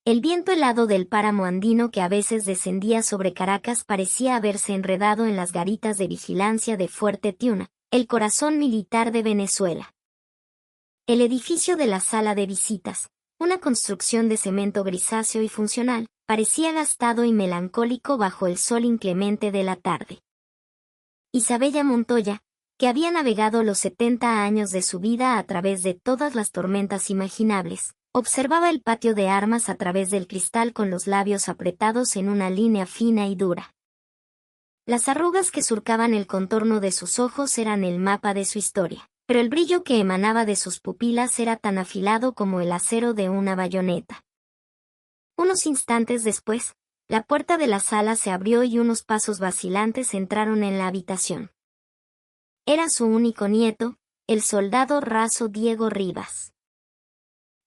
El viento helado del páramo andino que a veces descendía sobre Caracas parecía haberse enredado en las garitas de vigilancia de Fuerte Tiuna, el corazón militar de Venezuela. El edificio de la sala de visitas, una construcción de cemento grisáceo y funcional, parecía gastado y melancólico bajo el sol inclemente de la tarde. Isabella Montoya, que había navegado los 70 años de su vida a través de todas las tormentas imaginables, observaba el patio de armas a través del cristal con los labios apretados en una línea fina y dura. Las arrugas que surcaban el contorno de sus ojos eran el mapa de su historia, pero el brillo que emanaba de sus pupilas era tan afilado como el acero de una bayoneta. Unos instantes después, la puerta de la sala se abrió y unos pasos vacilantes entraron en la habitación. Era su único nieto, el soldado raso Diego Rivas.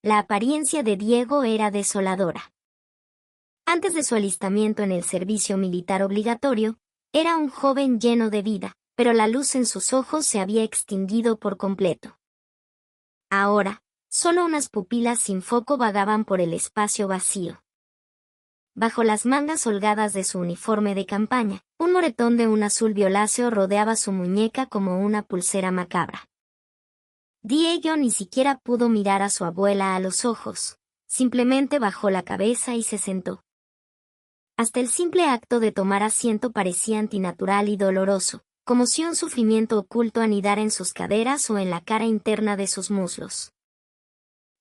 La apariencia de Diego era desoladora. Antes de su alistamiento en el servicio militar obligatorio, era un joven lleno de vida, pero la luz en sus ojos se había extinguido por completo. Ahora, solo unas pupilas sin foco vagaban por el espacio vacío. Bajo las mangas holgadas de su uniforme de campaña, un moretón de un azul violáceo rodeaba su muñeca como una pulsera macabra. Diego ni siquiera pudo mirar a su abuela a los ojos, simplemente bajó la cabeza y se sentó. Hasta el simple acto de tomar asiento parecía antinatural y doloroso, como si un sufrimiento oculto anidara en sus caderas o en la cara interna de sus muslos.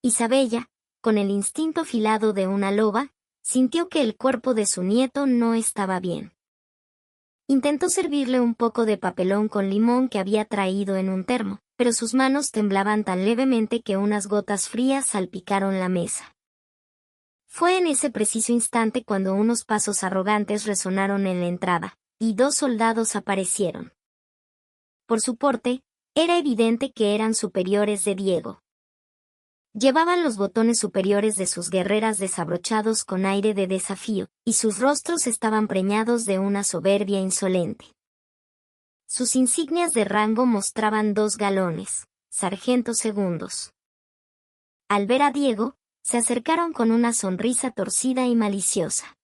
Isabella, con el instinto afilado de una loba, sintió que el cuerpo de su nieto no estaba bien. Intentó servirle un poco de papelón con limón que había traído en un termo, pero sus manos temblaban tan levemente que unas gotas frías salpicaron la mesa. Fue en ese preciso instante cuando unos pasos arrogantes resonaron en la entrada, y 2 soldados aparecieron. Por su porte, era evidente que eran superiores de Diego. Llevaban los botones superiores de sus guerreras desabrochados con aire de desafío, y sus rostros estaban preñados de una soberbia insolente. Sus insignias de rango mostraban 2 galones, sargentos segundos. Al ver a Diego, se acercaron con una sonrisa torcida y maliciosa.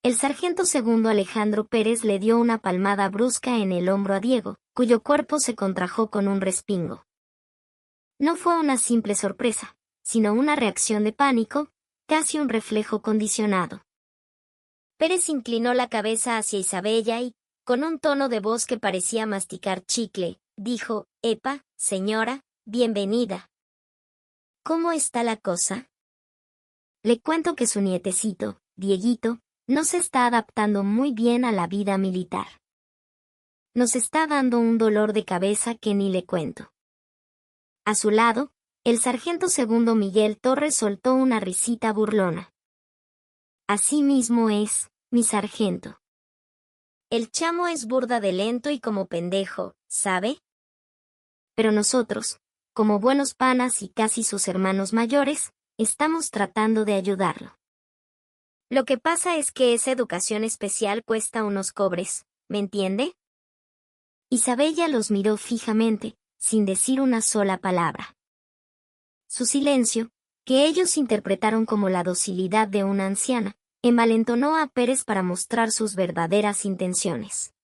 El sargento segundo Alejandro Pérez le dio una palmada brusca en el hombro a Diego, cuyo cuerpo se contrajo con un respingo. No fue una simple sorpresa, sino una reacción de pánico, casi un reflejo condicionado. Pérez inclinó la cabeza hacia Isabella y, con un tono de voz que parecía masticar chicle, dijo: «Epa, señora, bienvenida. ¿Cómo está la cosa?» Le cuento que su nietecito, Dieguito, no se está adaptando muy bien a la vida militar. Nos está dando un dolor de cabeza que ni le cuento. A su lado, el sargento segundo Miguel Torres soltó una risita burlona. «Así mismo es, mi sargento. El chamo es burda de lento y como pendejo, ¿sabe? Pero nosotros, como buenos panas y casi sus hermanos mayores, estamos tratando de ayudarlo. Lo que pasa es que esa educación especial cuesta unos cobres, ¿me entiende?» Isabella los miró fijamente, sin decir una sola palabra. Su silencio, que ellos interpretaron como la docilidad de una anciana, envalentonó a Pérez para mostrar sus verdaderas intenciones.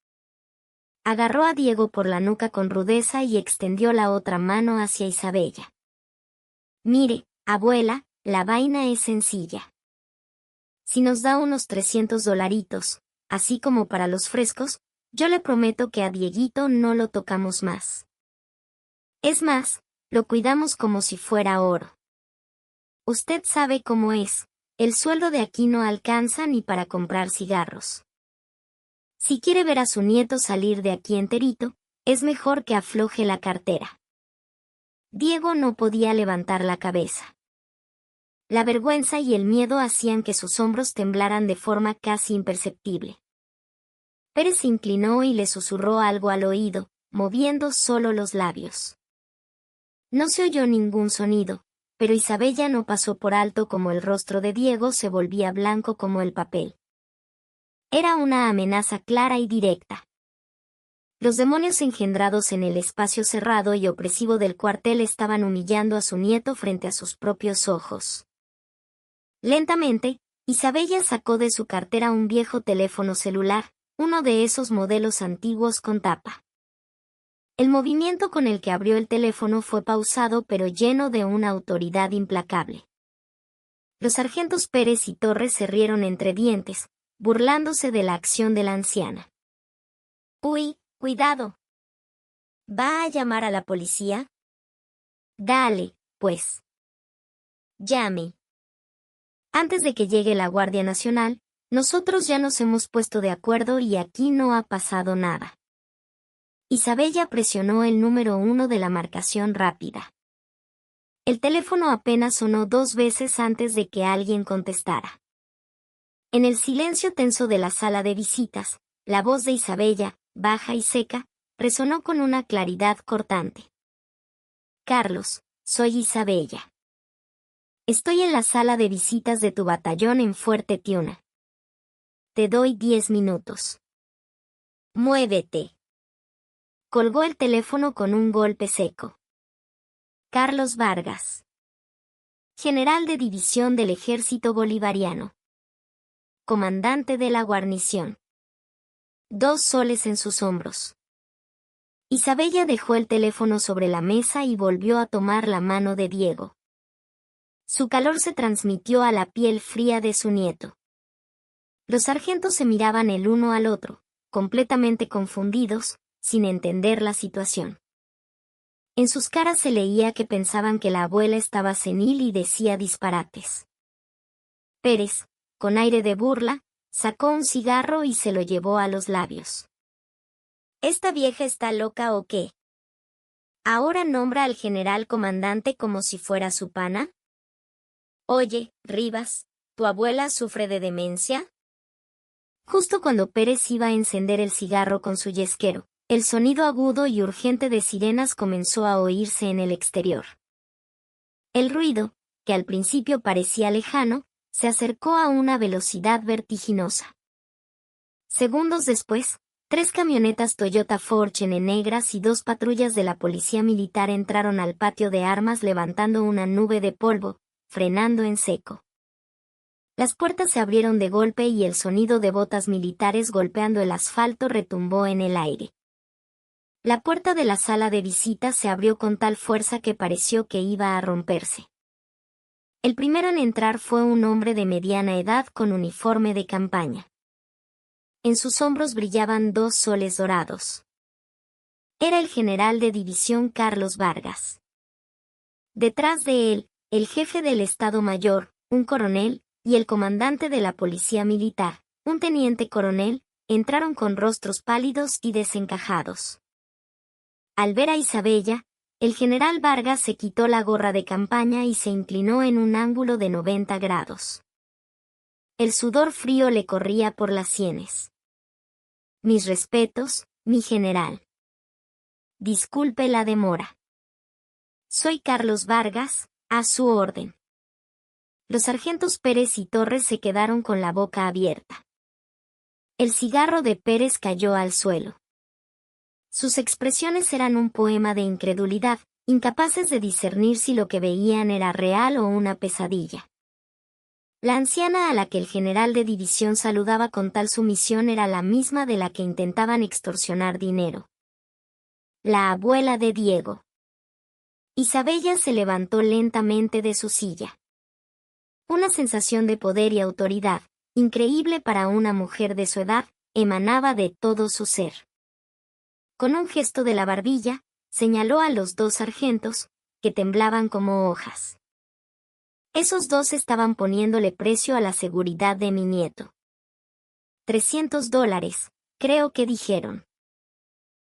Agarró a Diego por la nuca con rudeza y extendió la otra mano hacia Isabella. «Mire, abuela, la vaina es sencilla. Si nos da unos $300, así como para los frescos, yo le prometo que a Dieguito no lo tocamos más. Es más, lo cuidamos como si fuera oro. Usted sabe cómo es, el sueldo de aquí no alcanza ni para comprar cigarros. Si quiere ver a su nieto salir de aquí enterito, es mejor que afloje la cartera». Diego no podía levantar la cabeza. La vergüenza y el miedo hacían que sus hombros temblaran de forma casi imperceptible. Pérez se inclinó y le susurró algo al oído, moviendo solo los labios. No se oyó ningún sonido, pero Isabella no pasó por alto como el rostro de Diego se volvía blanco como el papel. Era una amenaza clara y directa. Los demonios engendrados en el espacio cerrado y opresivo del cuartel estaban humillando a su nieto frente a sus propios ojos. Lentamente, Isabella sacó de su cartera un viejo teléfono celular, uno de esos modelos antiguos con tapa. El movimiento con el que abrió el teléfono fue pausado pero lleno de una autoridad implacable. Los sargentos Pérez y Torres se rieron entre dientes, burlándose de la acción de la anciana. «Uy, cuidado. ¿Va a llamar a la policía?» «Dale, pues. Llame. Antes de que llegue la Guardia Nacional, nosotros ya nos hemos puesto de acuerdo y aquí no ha pasado nada». Isabella presionó el número 1 de la marcación rápida. El teléfono apenas sonó 2 veces antes de que alguien contestara. En el silencio tenso de la sala de visitas, la voz de Isabella, baja y seca, resonó con una claridad cortante. «Carlos, soy Isabella. Estoy en la sala de visitas de tu batallón en Fuerte Tiuna. Te doy 10 minutos. Muévete». Colgó el teléfono con un golpe seco. Carlos Vargas, general de división del Ejército Bolivariano. Comandante de la guarnición. 2 soles en sus hombros. Isabella dejó el teléfono sobre la mesa y volvió a tomar la mano de Diego. Su calor se transmitió a la piel fría de su nieto. Los sargentos se miraban el uno al otro, completamente confundidos, sin entender la situación. En sus caras se leía que pensaban que la abuela estaba senil y decía disparates. Pérez, con aire de burla, sacó un cigarro y se lo llevó a los labios. ¿Esta vieja está loca o qué? ¿Ahora nombra al general comandante como si fuera su pana? Oye, Rivas, ¿tu abuela sufre de demencia? Justo cuando Pérez iba a encender el cigarro con su yesquero, el sonido agudo y urgente de sirenas comenzó a oírse en el exterior. El ruido, que al principio parecía lejano, se acercó a una velocidad vertiginosa. Segundos después, 3 camionetas Toyota Fortune negras y 2 patrullas de la policía militar entraron al patio de armas levantando una nube de polvo, frenando en seco. Las puertas se abrieron de golpe y el sonido de botas militares golpeando el asfalto retumbó en el aire. La puerta de la sala de visitas se abrió con tal fuerza que pareció que iba a romperse. El primero en entrar fue un hombre de mediana edad con uniforme de campaña. En sus hombros brillaban 2 soles dorados. Era el general de división Carlos Vargas. Detrás de él, el jefe del Estado Mayor, un coronel, y el comandante de la policía militar, un teniente coronel, entraron con rostros pálidos y desencajados. Al ver a Isabella, el general Vargas se quitó la gorra de campaña y se inclinó en un ángulo de 90 grados. El sudor frío le corría por las sienes. Mis respetos, mi general. Disculpe la demora. Soy Carlos Vargas, a su orden. Los sargentos Pérez y Torres se quedaron con la boca abierta. El cigarro de Pérez cayó al suelo. Sus expresiones eran un poema de incredulidad, incapaces de discernir si lo que veían era real o una pesadilla. La anciana a la que el general de división saludaba con tal sumisión era la misma de la que intentaban extorsionar dinero. La abuela de Diego. Isabella se levantó lentamente de su silla. Una sensación de poder y autoridad, increíble para una mujer de su edad, emanaba de todo su ser. Con un gesto de la barbilla, señaló a los 2 sargentos, que temblaban como hojas. Esos 2 estaban poniéndole precio a la seguridad de mi nieto. $300, creo que dijeron.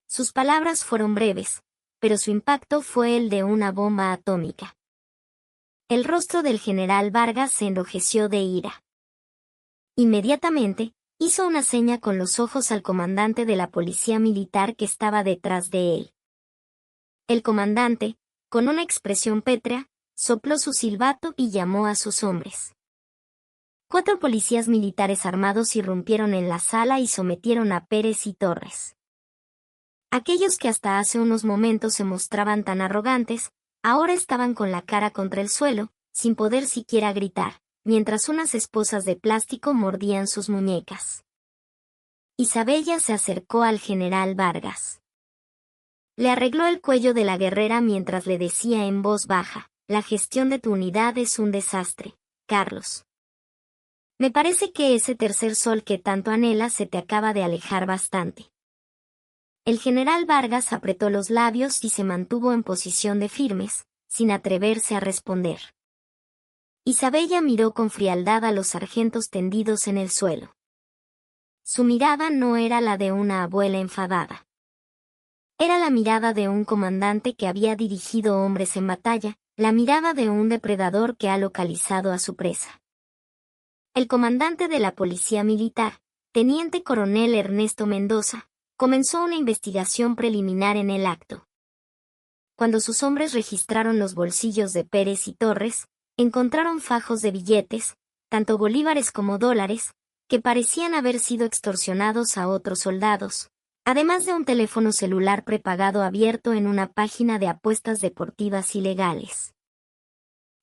Sus palabras fueron breves, pero su impacto fue el de una bomba atómica. El rostro del general Vargas se enrojeció de ira. Inmediatamente, hizo una seña con los ojos al comandante de la policía militar que estaba detrás de él. El comandante, con una expresión pétrea, sopló su silbato y llamó a sus hombres. 4 policías militares armados irrumpieron en la sala y sometieron a Pérez y Torres. Aquellos que hasta hace unos momentos se mostraban tan arrogantes, ahora estaban con la cara contra el suelo, sin poder siquiera gritar, mientras unas esposas de plástico mordían sus muñecas. Isabella se acercó al general Vargas. Le arregló el cuello de la guerrera mientras le decía en voz baja: la gestión de tu unidad es un desastre, Carlos. Me parece que ese tercer sol que tanto anhelas se te acaba de alejar bastante. El general Vargas apretó los labios y se mantuvo en posición de firmes, sin atreverse a responder. Isabella miró con frialdad a los sargentos tendidos en el suelo. Su mirada no era la de una abuela enfadada. Era la mirada de un comandante que había dirigido hombres en batalla, la mirada de un depredador que ha localizado a su presa. El comandante de la Policía Militar, teniente coronel Ernesto Mendoza, comenzó una investigación preliminar en el acto. Cuando sus hombres registraron los bolsillos de Pérez y Torres, encontraron fajos de billetes, tanto bolívares como dólares, que parecían haber sido extorsionados a otros soldados, además de un teléfono celular prepagado abierto en una página de apuestas deportivas ilegales.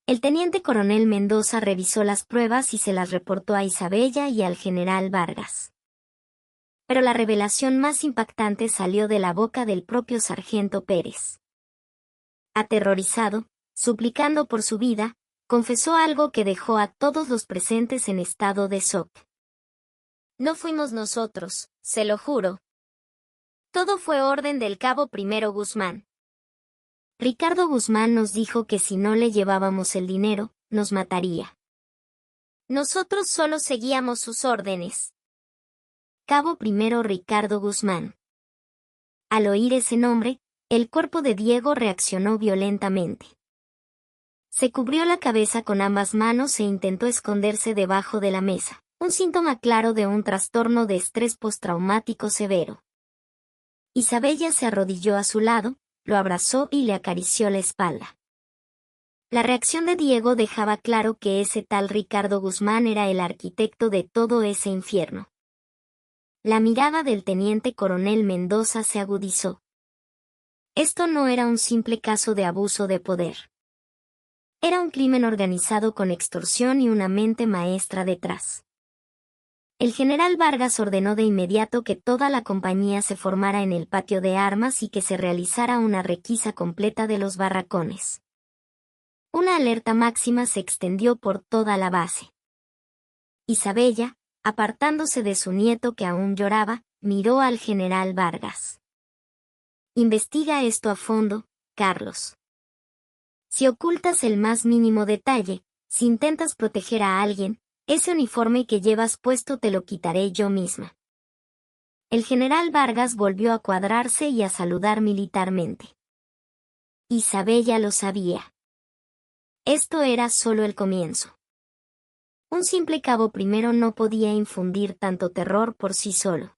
El teniente coronel Mendoza revisó las pruebas y se las reportó a Isabella y al general Vargas. Pero la revelación más impactante salió de la boca del propio sargento Pérez. Aterrorizado, suplicando por su vida, confesó algo que dejó a todos los presentes en estado de shock. No fuimos nosotros, se lo juro. Todo fue orden del cabo Primero Guzmán. Ricardo Guzmán nos dijo que si no le llevábamos el dinero, nos mataría. Nosotros solo seguíamos sus órdenes. Cabo Primero Ricardo Guzmán. Al oír ese nombre, el cuerpo de Diego reaccionó violentamente. Se cubrió la cabeza con ambas manos e intentó esconderse debajo de la mesa, un síntoma claro de un trastorno de estrés postraumático severo. Isabella se arrodilló a su lado, lo abrazó y le acarició la espalda. La reacción de Diego dejaba claro que ese tal Ricardo Guzmán era el arquitecto de todo ese infierno. La mirada del teniente coronel Mendoza se agudizó. Esto no era un simple caso de abuso de poder. Era un crimen organizado con extorsión y una mente maestra detrás. El general Vargas ordenó de inmediato que toda la compañía se formara en el patio de armas y que se realizara una requisa completa de los barracones. Una alerta máxima se extendió por toda la base. Isabella, apartándose de su nieto que aún lloraba, miró al general Vargas. Investiga esto a fondo, Carlos. Si ocultas el más mínimo detalle, si intentas proteger a alguien, ese uniforme que llevas puesto te lo quitaré yo misma. El general Vargas volvió a cuadrarse y a saludar militarmente. Isabella lo sabía. Esto era solo el comienzo. Un simple cabo primero no podía infundir tanto terror por sí solo.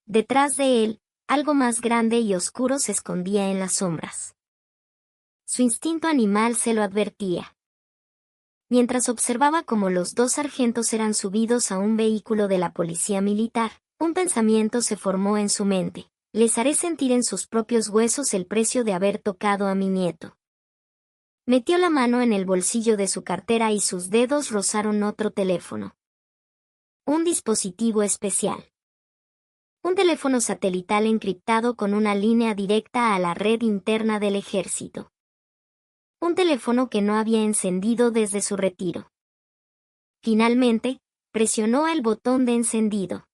Detrás de él, algo más grande y oscuro se escondía en las sombras. Su instinto animal se lo advertía. Mientras observaba cómo los dos sargentos eran subidos a un vehículo de la policía militar, un pensamiento se formó en su mente: les haré sentir en sus propios huesos el precio de haber tocado a mi nieto. Metió la mano en el bolsillo de su cartera y sus dedos rozaron otro teléfono. Un dispositivo especial. Un teléfono satelital encriptado con una línea directa a la red interna del ejército. Un teléfono que no había encendido desde su retiro. Finalmente, presionó el botón de encendido.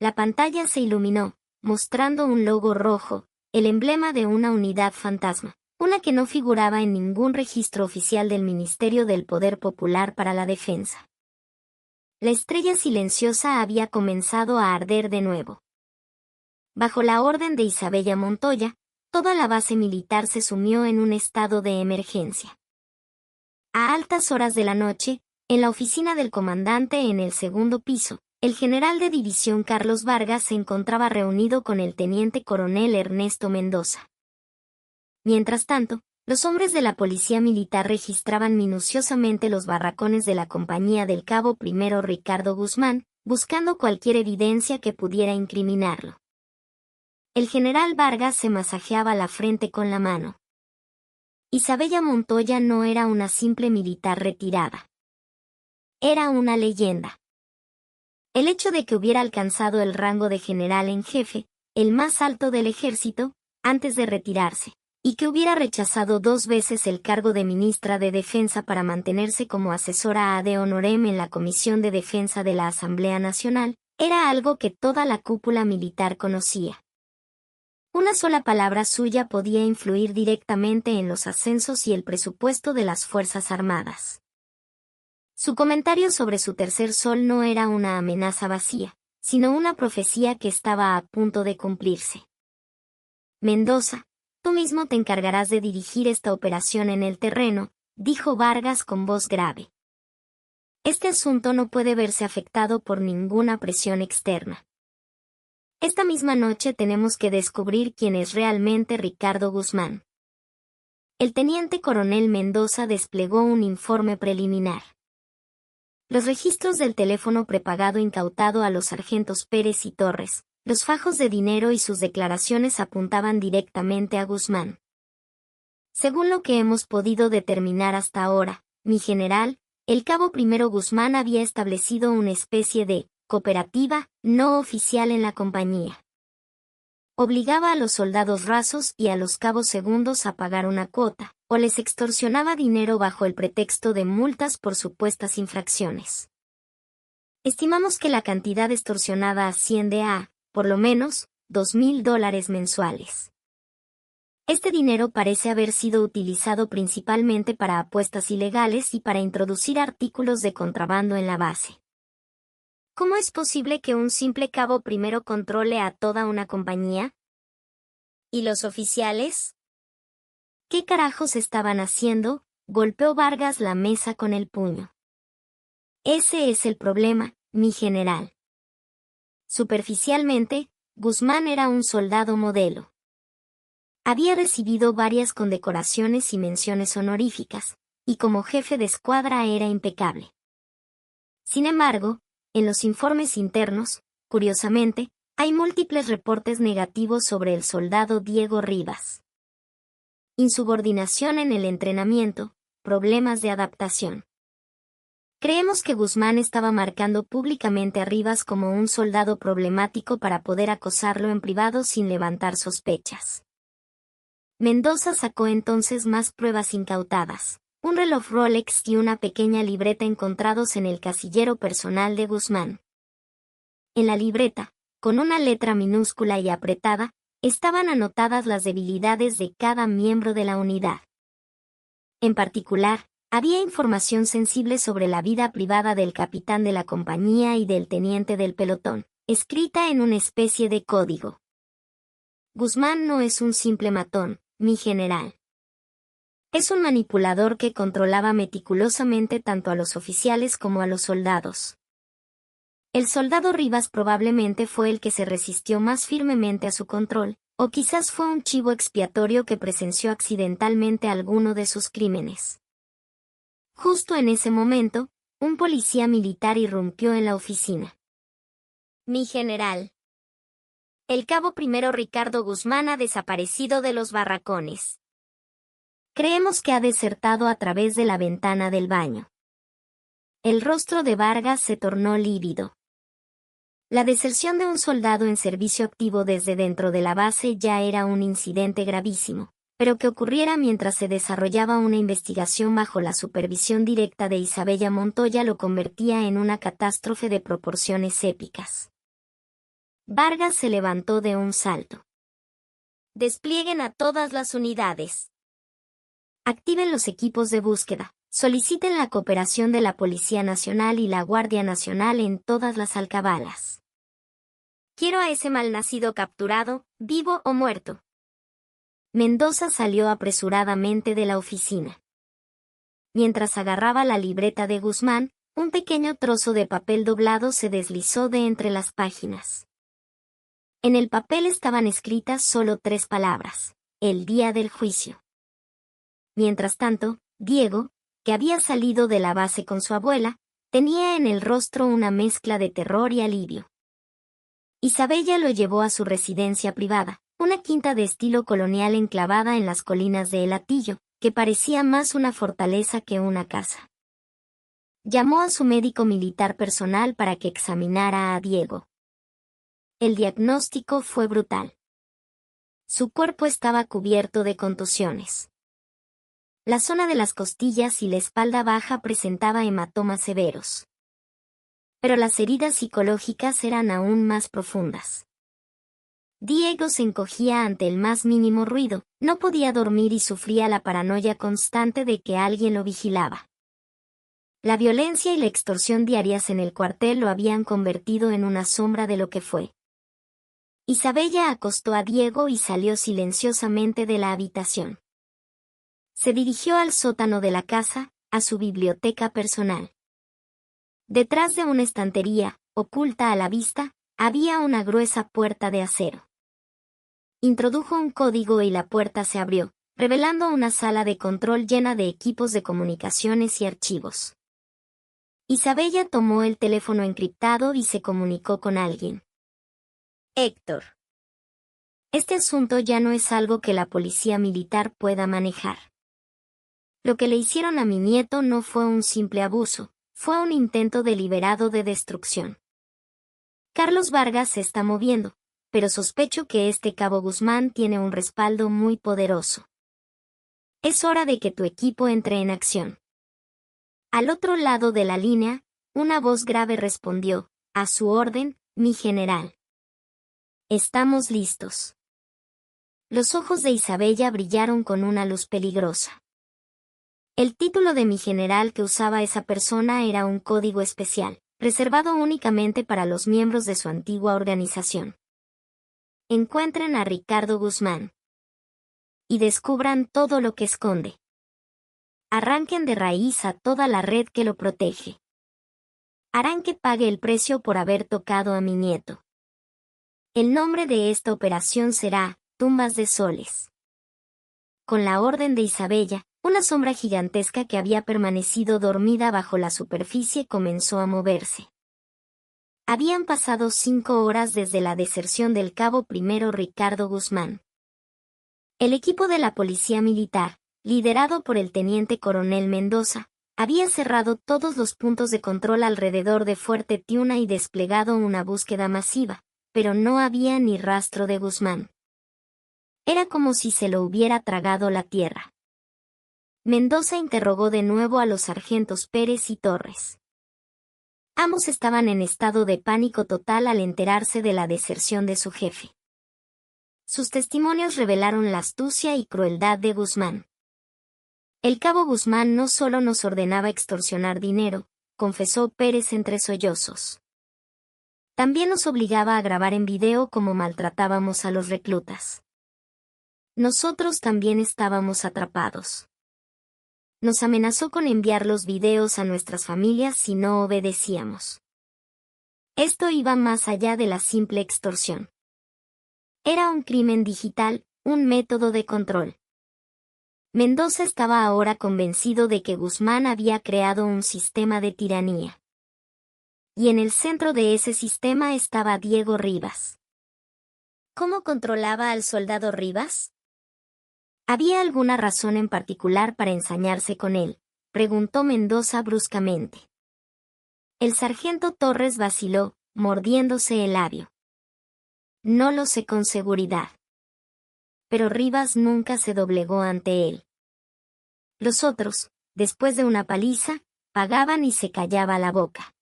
La pantalla se iluminó, mostrando un logo rojo, el emblema de una unidad fantasma, una que no figuraba en ningún registro oficial del Ministerio del Poder Popular para la Defensa. La estrella silenciosa había comenzado a arder de nuevo. Bajo la orden de Isabella Montoya, toda la base militar se sumió en un estado de emergencia. A altas horas de la noche, en la oficina del comandante en el segundo piso, el general de división Carlos Vargas se encontraba reunido con el teniente coronel Ernesto Mendoza. Mientras tanto, los hombres de la policía militar registraban minuciosamente los barracones de la compañía del cabo Primero Ricardo Guzmán, buscando cualquier evidencia que pudiera incriminarlo. El general Vargas se masajeaba la frente con la mano. Isabella Montoya no era una simple militar retirada. era una leyenda. El hecho de que hubiera alcanzado el rango de general en jefe, el más alto del ejército, antes de retirarse, y que hubiera rechazado 2 veces el cargo de ministra de Defensa para mantenerse como asesora ad honorem en la Comisión de Defensa de la Asamblea Nacional, era algo que toda la cúpula militar conocía. Una sola palabra suya podía influir directamente en los ascensos y el presupuesto de las Fuerzas Armadas. Su comentario sobre su tercer sol no era una amenaza vacía, sino una profecía que estaba a punto de cumplirse. Mendoza, tú mismo te encargarás de dirigir esta operación en el terreno, dijo Vargas con voz grave. Este asunto no puede verse afectado por ninguna presión externa. Esta misma noche tenemos que descubrir quién es realmente Ricardo Guzmán. El teniente coronel Mendoza desplegó un informe preliminar. Los registros del teléfono prepagado incautado a los sargentos Pérez y Torres, los fajos de dinero y sus declaraciones apuntaban directamente a Guzmán. Según lo que hemos podido determinar hasta ahora, mi general, el cabo primero Guzmán había establecido una especie de cooperativa no oficial en la compañía. Obligaba a los soldados rasos y a los cabos segundos a pagar una cuota, o les extorsionaba dinero bajo el pretexto de multas por supuestas infracciones. Estimamos que la cantidad extorsionada asciende a, por lo menos, $2,000 mensuales. Este dinero parece haber sido utilizado principalmente para apuestas ilegales y para introducir artículos de contrabando en la base. ¿Cómo es posible que un simple cabo primero controle a toda una compañía? ¿Y los oficiales? ¿Qué carajos estaban haciendo? Golpeó Vargas la mesa con el puño. Ese es el problema, mi general. Superficialmente, Guzmán era un soldado modelo. Había recibido varias condecoraciones y menciones honoríficas, y como jefe de escuadra era impecable. Sin embargo, en los informes internos, curiosamente, hay múltiples reportes negativos sobre el soldado Diego Rivas. Insubordinación en el entrenamiento, problemas de adaptación. Creemos que Guzmán estaba marcando públicamente a Rivas como un soldado problemático para poder acosarlo en privado sin levantar sospechas. Mendoza sacó entonces más pruebas incautadas. Un reloj Rolex y una pequeña libreta encontrados en el casillero personal de Guzmán. En la libreta, con una letra minúscula y apretada, estaban anotadas las debilidades de cada miembro de la unidad. En particular, había información sensible sobre la vida privada del capitán de la compañía y del teniente del pelotón, escrita en una especie de código. Guzmán no es un simple matón, mi general. Es un manipulador que controlaba meticulosamente tanto a los oficiales como a los soldados. El soldado Rivas probablemente fue el que se resistió más firmemente a su control, o quizás fue un chivo expiatorio que presenció accidentalmente alguno de sus crímenes. Justo en ese momento, un policía militar irrumpió en la oficina. Mi general. El cabo primero Ricardo Guzmán ha desaparecido de los barracones. Creemos que ha desertado a través de la ventana del baño. El rostro de Vargas se tornó lívido. La deserción de un soldado en servicio activo desde dentro de la base ya era un incidente gravísimo, pero que ocurriera mientras se desarrollaba una investigación bajo la supervisión directa de Isabella Montoya lo convertía en una catástrofe de proporciones épicas. Vargas se levantó de un salto. Desplieguen a todas las unidades. Activen los equipos de búsqueda, soliciten la cooperación de la Policía Nacional y la Guardia Nacional en todas las alcabalas. Quiero a ese malnacido capturado, vivo o muerto. Mendoza salió apresuradamente de la oficina. Mientras agarraba la libreta de Guzmán, un pequeño trozo de papel doblado se deslizó de entre las páginas. En el papel estaban escritas solo 3 palabras: el día del juicio. Mientras tanto, Diego, que había salido de la base con su abuela, tenía en el rostro una mezcla de terror y alivio. Isabella lo llevó a su residencia privada, una quinta de estilo colonial enclavada en las colinas de El Hatillo, que parecía más una fortaleza que una casa. Llamó a su médico militar personal para que examinara a Diego. El diagnóstico fue brutal. Su cuerpo estaba cubierto de contusiones. La zona de las costillas y la espalda baja presentaba hematomas severos. Pero las heridas psicológicas eran aún más profundas. Diego se encogía ante el más mínimo ruido, no podía dormir y sufría la paranoia constante de que alguien lo vigilaba. La violencia y la extorsión diarias en el cuartel lo habían convertido en una sombra de lo que fue. Isabella acostó a Diego y salió silenciosamente de la habitación. Se dirigió al sótano de la casa, a su biblioteca personal. Detrás de una estantería, oculta a la vista, había una gruesa puerta de acero. Introdujo un código y la puerta se abrió, revelando una sala de control llena de equipos de comunicaciones y archivos. Isabella tomó el teléfono encriptado y se comunicó con alguien. Héctor. Este asunto ya no es algo que la policía militar pueda manejar. Lo que le hicieron a mi nieto no fue un simple abuso, fue un intento deliberado de destrucción. Carlos Vargas se está moviendo, pero sospecho que este cabo Guzmán tiene un respaldo muy poderoso. Es hora de que tu equipo entre en acción. Al otro lado de la línea, una voz grave respondió, a su orden, mi general. Estamos listos. Los ojos de Isabella brillaron con una luz peligrosa. El título de mi general que usaba esa persona era un código especial, reservado únicamente para los miembros de su antigua organización. Encuentren a Ricardo Guzmán. Y descubran todo lo que esconde. Arranquen de raíz a toda la red que lo protege. Harán que pague el precio por haber tocado a mi nieto. El nombre de esta operación será Tumbas de Soles. Con la orden de Isabella, una sombra gigantesca que había permanecido dormida bajo la superficie comenzó a moverse. Habían pasado 5 horas desde la deserción del cabo primero Ricardo Guzmán. El equipo de la policía militar, liderado por el teniente coronel Mendoza, había cerrado todos los puntos de control alrededor de Fuerte Tiuna y desplegado una búsqueda masiva, pero no había ni rastro de Guzmán. Era como si se lo hubiera tragado la tierra. Mendoza interrogó de nuevo a los sargentos Pérez y Torres. Ambos estaban en estado de pánico total al enterarse de la deserción de su jefe. Sus testimonios revelaron la astucia y crueldad de Guzmán. El cabo Guzmán no solo nos ordenaba extorsionar dinero, confesó Pérez entre sollozos. También nos obligaba a grabar en video cómo maltratábamos a los reclutas. Nosotros también estábamos atrapados. Nos amenazó con enviar los videos a nuestras familias si no obedecíamos. Esto iba más allá de la simple extorsión. Era un crimen digital, un método de control. Mendoza estaba ahora convencido de que Guzmán había creado un sistema de tiranía. Y en el centro de ese sistema estaba Diego Rivas. ¿Cómo controlaba al soldado Rivas? ¿Había alguna razón en particular para ensañarse con él?, preguntó Mendoza bruscamente. El sargento Torres vaciló, mordiéndose el labio. No lo sé con seguridad. Pero Rivas nunca se doblegó ante él. Los otros, después de una paliza, pagaban y se callaba la boca.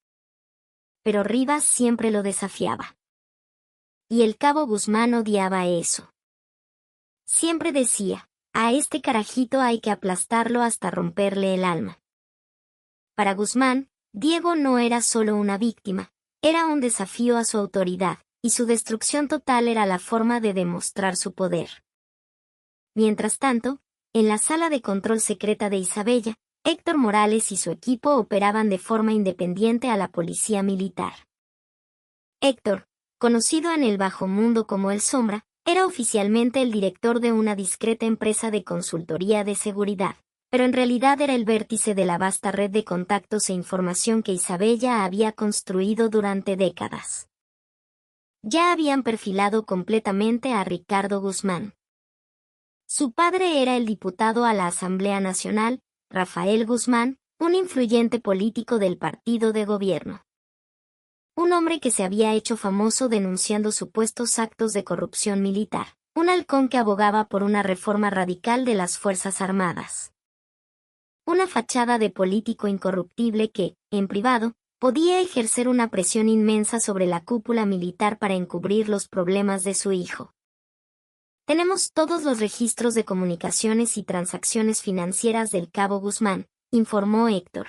Pero Rivas siempre lo desafiaba. Y el cabo Guzmán odiaba eso. Siempre decía, a este carajito hay que aplastarlo hasta romperle el alma. Para Guzmán, Diego no era solo una víctima, era un desafío a su autoridad, y su destrucción total era la forma de demostrar su poder. Mientras tanto, en la sala de control secreta de Isabella, Héctor Morales y su equipo operaban de forma independiente a la policía militar. Héctor, conocido en el bajo mundo como El Sombra, era oficialmente el director de una discreta empresa de consultoría de seguridad, pero en realidad era el vértice de la vasta red de contactos e información que Isabella había construido durante décadas. Ya habían perfilado completamente a Ricardo Guzmán. Su padre era el diputado a la Asamblea Nacional, Rafael Guzmán, un influyente político del partido de gobierno. Un hombre que se había hecho famoso denunciando supuestos actos de corrupción militar. Un halcón que abogaba por una reforma radical de las Fuerzas Armadas. Una fachada de político incorruptible que, en privado, podía ejercer una presión inmensa sobre la cúpula militar para encubrir los problemas de su hijo. Tenemos todos los registros de comunicaciones y transacciones financieras del cabo Guzmán, informó Héctor.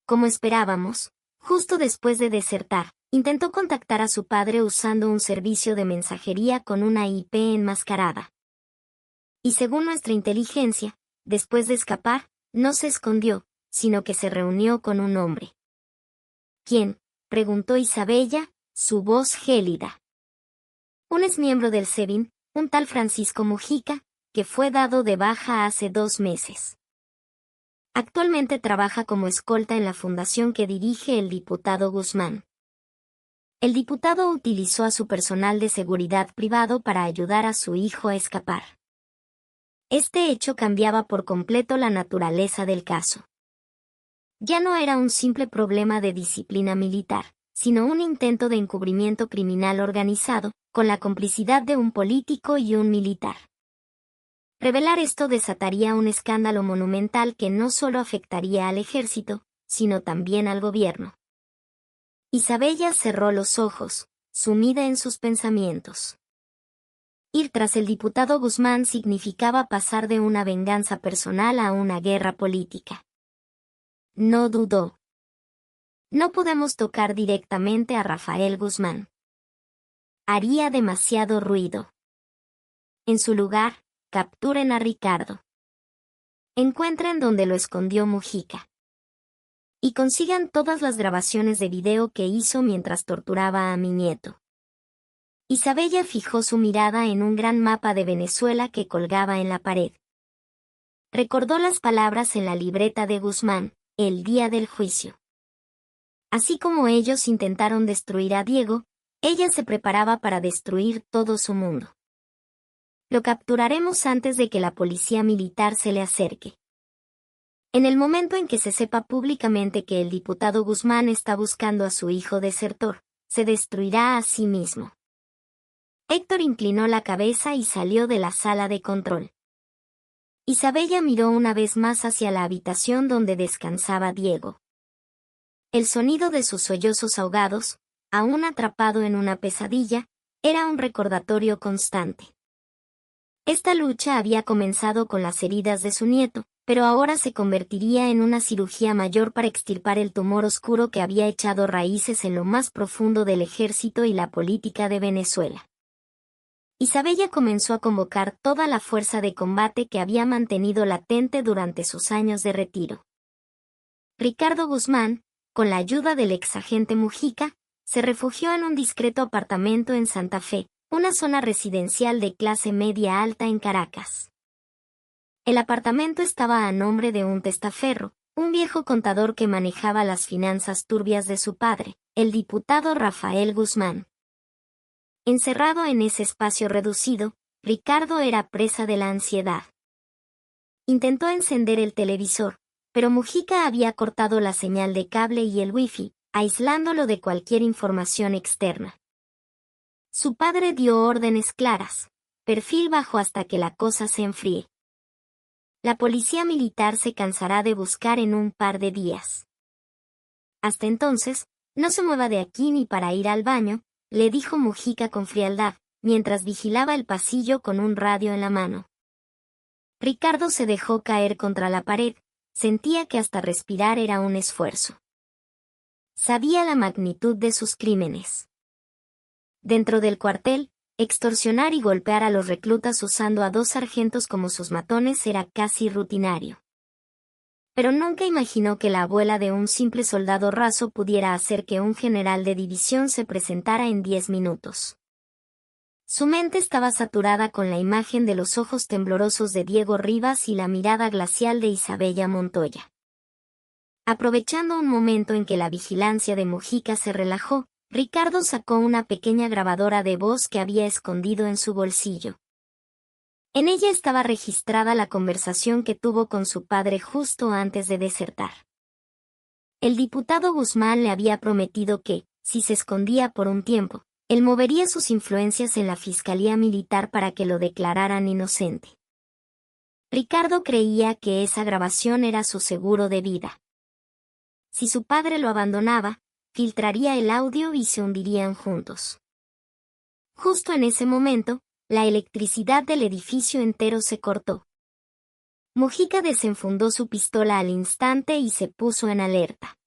Como esperábamos, justo después de desertar, intentó contactar a su padre usando un servicio de mensajería con una IP enmascarada. Y según nuestra inteligencia, después de escapar, no se escondió, sino que se reunió con un hombre. ¿Quién?, preguntó Isabella, su voz gélida. Un exmiembro del SEBIN, un tal Francisco Mujica, que fue dado de baja hace 2 meses. Actualmente trabaja como escolta en la fundación que dirige el diputado Guzmán. El diputado utilizó a su personal de seguridad privado para ayudar a su hijo a escapar. Este hecho cambiaba por completo la naturaleza del caso. Ya no era un simple problema de disciplina militar, sino un intento de encubrimiento criminal organizado, con la complicidad de un político y un militar. Revelar esto desataría un escándalo monumental que no solo afectaría al ejército, sino también al gobierno. Isabella cerró los ojos, sumida en sus pensamientos. Ir tras el diputado Guzmán significaba pasar de una venganza personal a una guerra política. No dudó. No podemos tocar directamente a Rafael Guzmán. Haría demasiado ruido. En su lugar, capturen a Ricardo. Encuentren donde lo escondió Mujica. Y consigan todas las grabaciones de video que hizo mientras torturaba a mi nieto. Isabella fijó su mirada en un gran mapa de Venezuela que colgaba en la pared. Recordó las palabras en la libreta de Guzmán, el día del juicio. Así como ellos intentaron destruir a Diego, ella se preparaba para destruir todo su mundo. Lo capturaremos antes de que la policía militar se le acerque. En el momento en que se sepa públicamente que el diputado Guzmán está buscando a su hijo desertor, se destruirá a sí mismo. Héctor inclinó la cabeza y salió de la sala de control. Isabella miró una vez más hacia la habitación donde descansaba Diego. El sonido de sus sollozos ahogados, aún atrapado en una pesadilla, era un recordatorio constante. Esta lucha había comenzado con las heridas de su nieto, pero ahora se convertiría en una cirugía mayor para extirpar el tumor oscuro que había echado raíces en lo más profundo del ejército y la política de Venezuela. Isabella comenzó a convocar toda la fuerza de combate que había mantenido latente durante sus años de retiro. Ricardo Guzmán, con la ayuda del exagente Mujica, se refugió en un discreto apartamento en Santa Fe, una zona residencial de clase media alta en Caracas. El apartamento estaba a nombre de un testaferro, un viejo contador que manejaba las finanzas turbias de su padre, el diputado Rafael Guzmán. Encerrado en ese espacio reducido, Ricardo era presa de la ansiedad. Intentó encender el televisor, pero Mujica había cortado la señal de cable y el wifi, aislándolo de cualquier información externa. Su padre dio órdenes claras: perfil bajo hasta que la cosa se enfríe. La policía militar se cansará de buscar en un par de días. Hasta entonces, no se mueva de aquí ni para ir al baño, le dijo Mujica con frialdad, mientras vigilaba el pasillo con un radio en la mano. Ricardo se dejó caer contra la pared, sentía que hasta respirar era un esfuerzo. Sabía la magnitud de sus crímenes. Dentro del cuartel, extorsionar y golpear a los reclutas usando a 2 sargentos como sus matones era casi rutinario. Pero nunca imaginó que la abuela de un simple soldado raso pudiera hacer que un general de división se presentara en 10 minutos. Su mente estaba saturada con la imagen de los ojos temblorosos de Diego Rivas y la mirada glacial de Isabella Montoya. Aprovechando un momento en que la vigilancia de Mujica se relajó, Ricardo sacó una pequeña grabadora de voz que había escondido en su bolsillo. En ella estaba registrada la conversación que tuvo con su padre justo antes de desertar. El diputado Guzmán le había prometido que, si se escondía por un tiempo, él movería sus influencias en la Fiscalía Militar para que lo declararan inocente. Ricardo creía que esa grabación era su seguro de vida. Si su padre lo abandonaba, filtraría el audio y se hundirían juntos. Justo en ese momento, la electricidad del edificio entero se cortó. Mujica desenfundó su pistola al instante y se puso en alerta.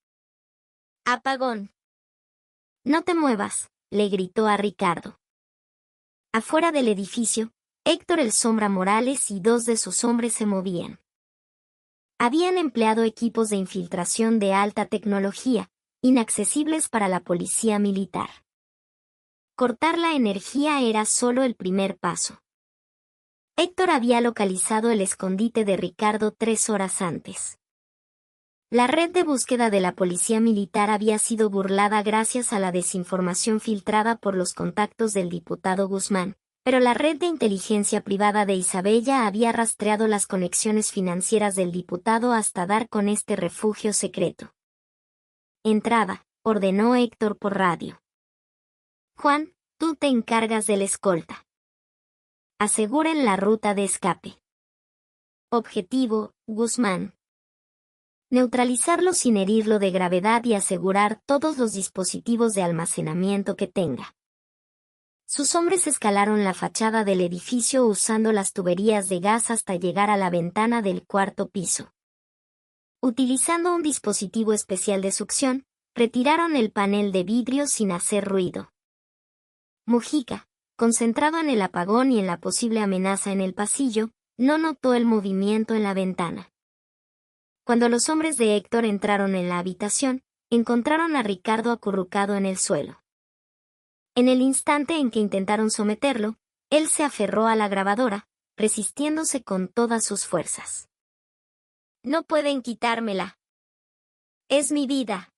«Apagón. No te muevas», le gritó a Ricardo. Afuera del edificio, Héctor el Sombra Morales y 2 de sus hombres se movían. Habían empleado equipos de infiltración de alta tecnología, inaccesibles para la policía militar. Cortar la energía era solo el primer paso. Héctor había localizado el escondite de Ricardo 3 horas antes. La red de búsqueda de la policía militar había sido burlada gracias a la desinformación filtrada por los contactos del diputado Guzmán, pero la red de inteligencia privada de Isabella había rastreado las conexiones financieras del diputado hasta dar con este refugio secreto. «Entrada», ordenó Héctor por radio. «Juan, tú te encargas de la escolta. Aseguren la ruta de escape. Objetivo, Guzmán. Neutralizarlo sin herirlo de gravedad y asegurar todos los dispositivos de almacenamiento que tenga». Sus hombres escalaron la fachada del edificio usando las tuberías de gas hasta llegar a la ventana del 4º piso. Utilizando un dispositivo especial de succión, retiraron el panel de vidrio sin hacer ruido. Mujica, concentrado en el apagón y en la posible amenaza en el pasillo, no notó el movimiento en la ventana. Cuando los hombres de Héctor entraron en la habitación, encontraron a Ricardo acurrucado en el suelo. En el instante en que intentaron someterlo, él se aferró a la grabadora, resistiéndose con todas sus fuerzas. «No pueden quitármela. Es mi vida».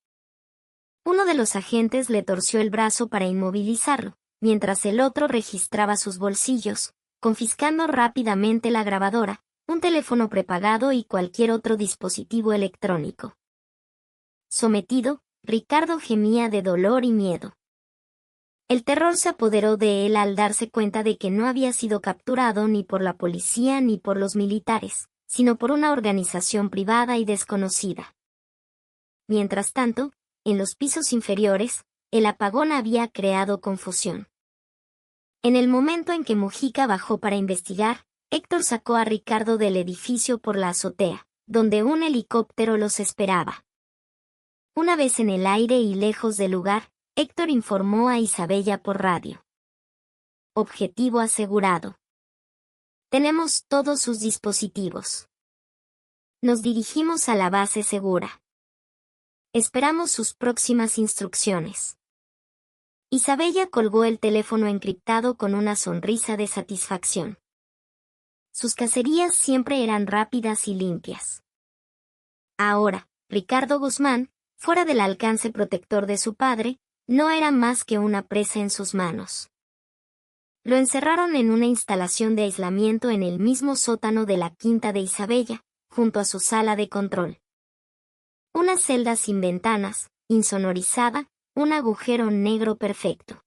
Uno de los agentes le torció el brazo para inmovilizarlo, mientras el otro registraba sus bolsillos, confiscando rápidamente la grabadora, un teléfono prepagado y cualquier otro dispositivo electrónico. Sometido, Ricardo gemía de dolor y miedo. El terror se apoderó de él al darse cuenta de que no había sido capturado ni por la policía ni por los militares, sino por una organización privada y desconocida. Mientras tanto, en los pisos inferiores, el apagón había creado confusión. En el momento en que Mujica bajó para investigar, Héctor sacó a Ricardo del edificio por la azotea, donde un helicóptero los esperaba. Una vez en el aire y lejos del lugar, Héctor informó a Isabella por radio. Objetivo asegurado. Tenemos todos sus dispositivos. Nos dirigimos a la base segura. Esperamos sus próximas instrucciones. Isabella colgó el teléfono encriptado con una sonrisa de satisfacción. Sus cacerías siempre eran rápidas y limpias. Ahora, Ricardo Guzmán, fuera del alcance protector de su padre, no era más que una presa en sus manos. Lo encerraron en una instalación de aislamiento en el mismo sótano de la quinta de Isabella, junto a su sala de control. Una celda sin ventanas, insonorizada, un agujero negro perfecto.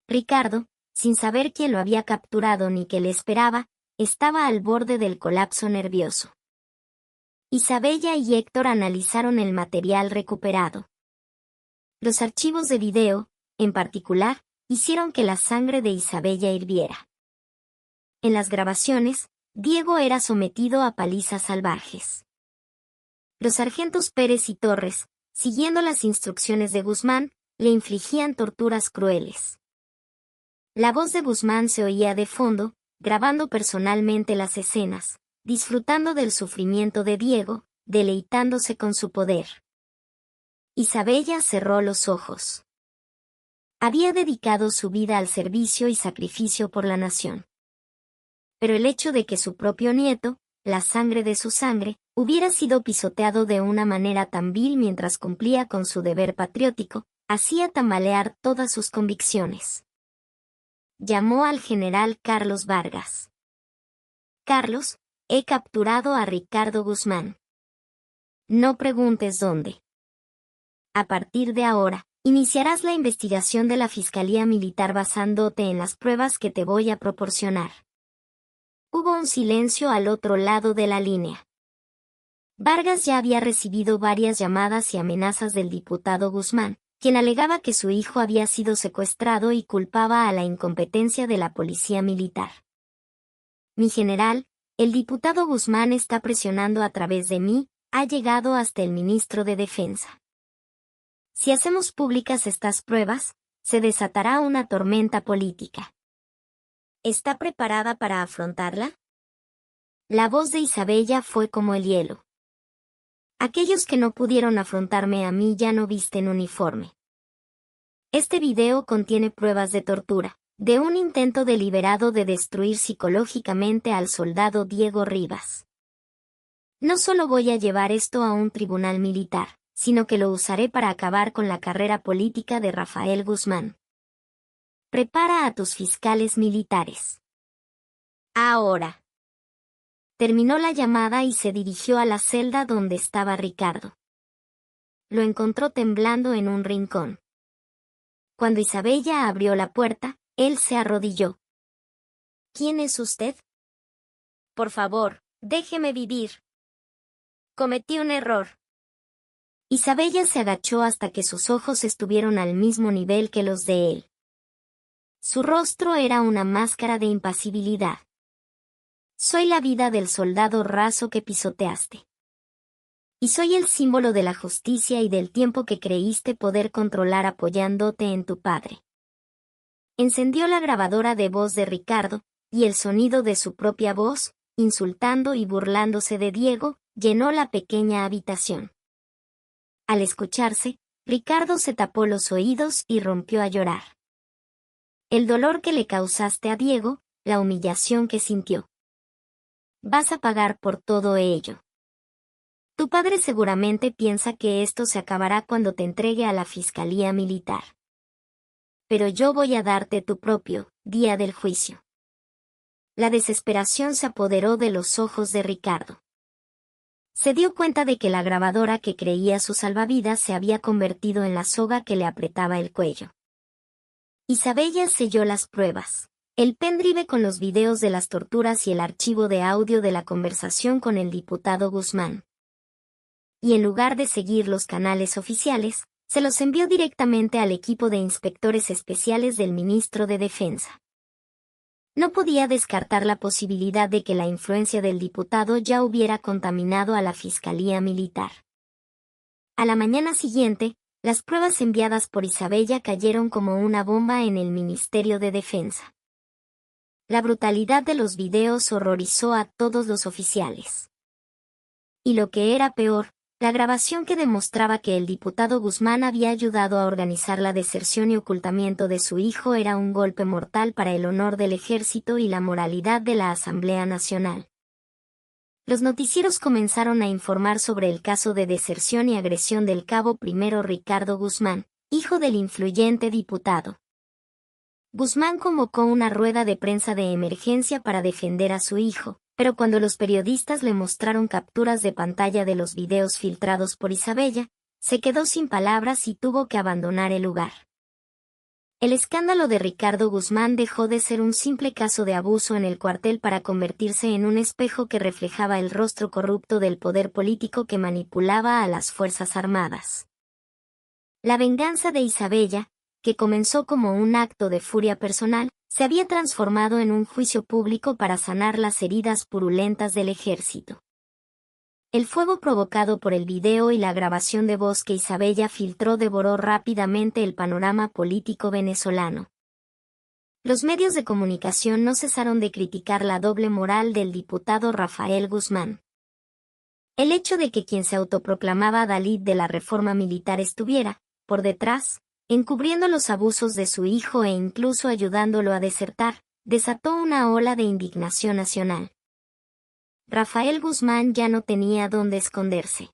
Ricardo, sin saber quién lo había capturado ni qué le esperaba, estaba al borde del colapso nervioso. Isabella y Héctor analizaron el material recuperado. Los archivos de video, en particular, hicieron que la sangre de Isabella hirviera. En las grabaciones, Diego era sometido a palizas salvajes. Los sargentos Pérez y Torres, siguiendo las instrucciones de Guzmán, le infligían torturas crueles. La voz de Guzmán se oía de fondo, grabando personalmente las escenas, disfrutando del sufrimiento de Diego, deleitándose con su poder. Isabella cerró los ojos. Había dedicado su vida al servicio y sacrificio por la nación. Pero el hecho de que su propio nieto, la sangre de su sangre, hubiera sido pisoteado de una manera tan vil mientras cumplía con su deber patriótico, hacía tambalear todas sus convicciones. Llamó al general Carlos Vargas. Carlos, he capturado a Ricardo Guzmán. No preguntes dónde. A partir de ahora, iniciarás la investigación de la Fiscalía Militar basándote en las pruebas que te voy a proporcionar. Hubo un silencio al otro lado de la línea. Vargas ya había recibido varias llamadas y amenazas del diputado Guzmán, quien alegaba que su hijo había sido secuestrado y culpaba a la incompetencia de la policía militar. Mi general, el diputado Guzmán está presionando a través de mí, ha llegado hasta el ministro de Defensa. Si hacemos públicas estas pruebas, se desatará una tormenta política. ¿Está preparada para afrontarla? La voz de Isabella fue como el hielo. Aquellos que no pudieron afrontarme a mí ya no visten uniforme. Este video contiene pruebas de tortura, de un intento deliberado de destruir psicológicamente al soldado Diego Rivas. No solo voy a llevar esto a un tribunal militar, sino que lo usaré para acabar con la carrera política de Rafael Guzmán. Prepara a tus fiscales militares. Ahora. Terminó la llamada y se dirigió a la celda donde estaba Ricardo. Lo encontró temblando en un rincón. Cuando Isabella abrió la puerta, él se arrodilló. ¿Quién es usted? Por favor, déjeme vivir. Cometí un error. Isabella se agachó hasta que sus ojos estuvieron al mismo nivel que los de él. Su rostro era una máscara de impasibilidad. Soy la vida del soldado raso que pisoteaste. Y soy el símbolo de la justicia y del tiempo que creíste poder controlar apoyándote en tu padre. Encendió la grabadora de voz de Ricardo, y el sonido de su propia voz, insultando y burlándose de Diego, llenó la pequeña habitación. Al escucharse, Ricardo se tapó los oídos y rompió a llorar. El dolor que le causaste a Diego, la humillación que sintió. Vas a pagar por todo ello. Tu padre seguramente piensa que esto se acabará cuando te entregue a la Fiscalía Militar. Pero yo voy a darte tu propio día del juicio. La desesperación se apoderó de los ojos de Ricardo. Se dio cuenta de que la grabadora que creía su salvavidas se había convertido en la soga que le apretaba el cuello. Isabella selló las pruebas. El pendrive con los videos de las torturas y el archivo de audio de la conversación con el diputado Guzmán. Y en lugar de seguir los canales oficiales, se los envió directamente al equipo de inspectores especiales del ministro de Defensa. No podía descartar la posibilidad de que la influencia del diputado ya hubiera contaminado a la Fiscalía Militar. A la mañana siguiente, las pruebas enviadas por Isabella cayeron como una bomba en el Ministerio de Defensa. La brutalidad de los videos horrorizó a todos los oficiales. Y lo que era peor, la grabación que demostraba que el diputado Guzmán había ayudado a organizar la deserción y ocultamiento de su hijo era un golpe mortal para el honor del ejército y la moralidad de la Asamblea Nacional. Los noticieros comenzaron a informar sobre el caso de deserción y agresión del cabo primero Ricardo Guzmán, hijo del influyente diputado. Guzmán convocó una rueda de prensa de emergencia para defender a su hijo, pero cuando los periodistas le mostraron capturas de pantalla de los videos filtrados por Isabella, se quedó sin palabras y tuvo que abandonar el lugar. El escándalo de Ricardo Guzmán dejó de ser un simple caso de abuso en el cuartel para convertirse en un espejo que reflejaba el rostro corrupto del poder político que manipulaba a las Fuerzas Armadas. La venganza de Isabella, que comenzó como un acto de furia personal, se había transformado en un juicio público para sanar las heridas purulentas del ejército. El fuego provocado por el video y la grabación de voz que Isabella filtró devoró rápidamente el panorama político venezolano. Los medios de comunicación no cesaron de criticar la doble moral del diputado Rafael Guzmán. El hecho de que quien se autoproclamaba Dalí de la reforma militar estuviera, por detrás, encubriendo los abusos de su hijo e incluso ayudándolo a desertar, desató una ola de indignación nacional. Rafael Guzmán ya no tenía dónde esconderse.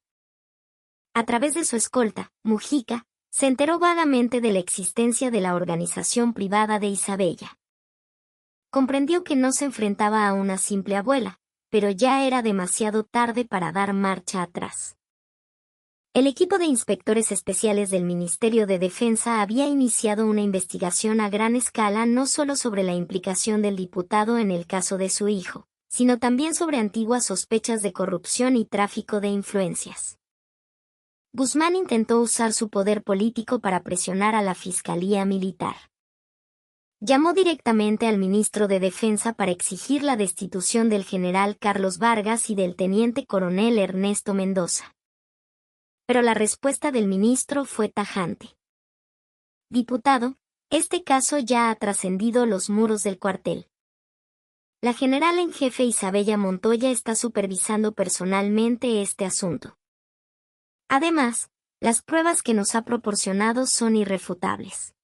A través de su escolta, Mujica, se enteró vagamente de la existencia de la organización privada de Isabella. Comprendió que no se enfrentaba a una simple abuela, pero ya era demasiado tarde para dar marcha atrás. El equipo de inspectores especiales del Ministerio de Defensa había iniciado una investigación a gran escala no solo sobre la implicación del diputado en el caso de su hijo, sino también sobre antiguas sospechas de corrupción y tráfico de influencias. Guzmán intentó usar su poder político para presionar a la Fiscalía Militar. Llamó directamente al ministro de Defensa para exigir la destitución del general Carlos Vargas y del teniente coronel Ernesto Mendoza. Pero la respuesta del ministro fue tajante. Diputado, este caso ya ha trascendido los muros del cuartel. La general en jefe Isabella Montoya está supervisando personalmente este asunto. Además, las pruebas que nos ha proporcionado son irrefutables.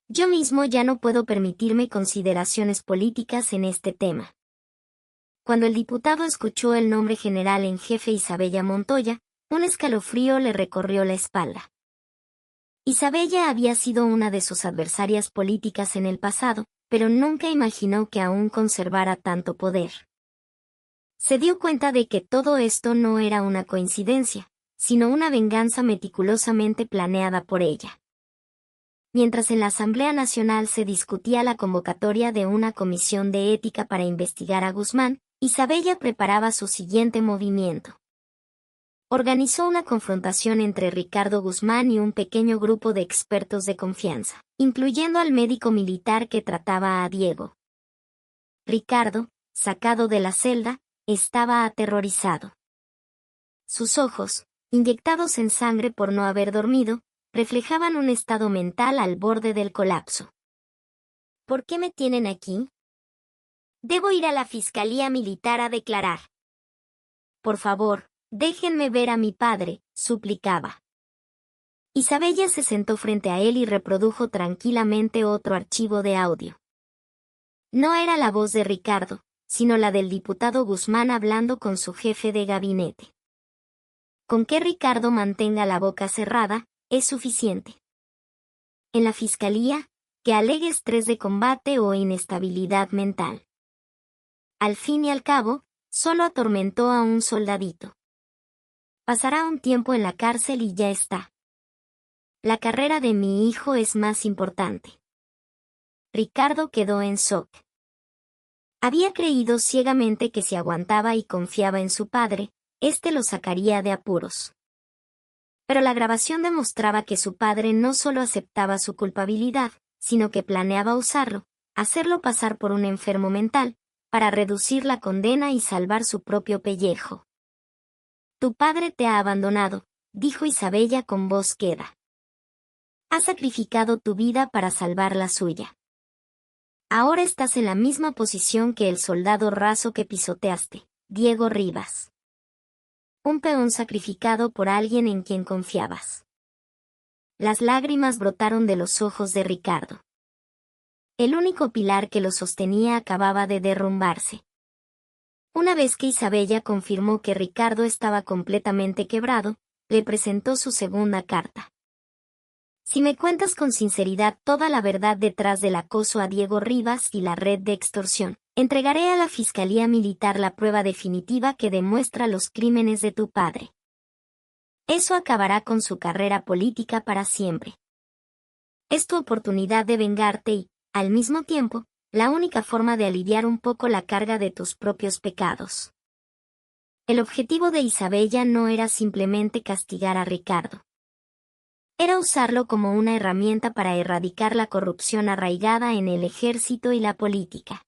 Yo mismo ya no puedo permitirme consideraciones políticas en este tema. Cuando el diputado escuchó el nombre general en jefe Isabella Montoya, un escalofrío le recorrió la espalda. Isabella había sido una de sus adversarias políticas en el pasado, pero nunca imaginó que aún conservara tanto poder. Se dio cuenta de que todo esto no era una coincidencia, sino una venganza meticulosamente planeada por ella. Mientras en la Asamblea Nacional se discutía la convocatoria de una comisión de ética para investigar a Guzmán, Isabella preparaba su siguiente movimiento. Organizó una confrontación entre Ricardo Guzmán y un pequeño grupo de expertos de confianza, incluyendo al médico militar que trataba a Diego. Ricardo, sacado de la celda, estaba aterrorizado. Sus ojos, inyectados en sangre por no haber dormido, reflejaban un estado mental al borde del colapso. ¿Por qué me tienen aquí? Debo ir a la Fiscalía Militar a declarar. Por favor, déjenme ver a mi padre, suplicaba. Isabella se sentó frente a él y reprodujo tranquilamente otro archivo de audio. No era la voz de Ricardo, sino la del diputado Guzmán hablando con su jefe de gabinete. Con que Ricardo mantenga la boca cerrada, es suficiente. En la fiscalía, que alegue estrés de combate o inestabilidad mental. Al fin y al cabo, solo atormentó a un soldadito. Pasará un tiempo en la cárcel y ya está. La carrera de mi hijo es más importante. Ricardo quedó en shock. Había creído ciegamente que si aguantaba y confiaba en su padre, éste lo sacaría de apuros. Pero la grabación demostraba que su padre no solo aceptaba su culpabilidad, sino que planeaba usarlo, hacerlo pasar por un enfermo mental, para reducir la condena y salvar su propio pellejo. Tu padre te ha abandonado, dijo Isabella con voz queda. Has sacrificado tu vida para salvar la suya. Ahora estás en la misma posición que el soldado raso que pisoteaste, Diego Rivas. Un peón sacrificado por alguien en quien confiabas. Las lágrimas brotaron de los ojos de Ricardo. El único pilar que lo sostenía acababa de derrumbarse. Una vez que Isabella confirmó que Ricardo estaba completamente quebrado, le presentó su segunda carta. Si me cuentas con sinceridad toda la verdad detrás del acoso a Diego Rivas y la red de extorsión, entregaré a la Fiscalía Militar la prueba definitiva que demuestra los crímenes de tu padre. Eso acabará con su carrera política para siempre. Es tu oportunidad de vengarte y, al mismo tiempo, la única forma de aliviar un poco la carga de tus propios pecados. El objetivo de Isabella no era simplemente castigar a Ricardo. Era usarlo como una herramienta para erradicar la corrupción arraigada en el ejército y la política.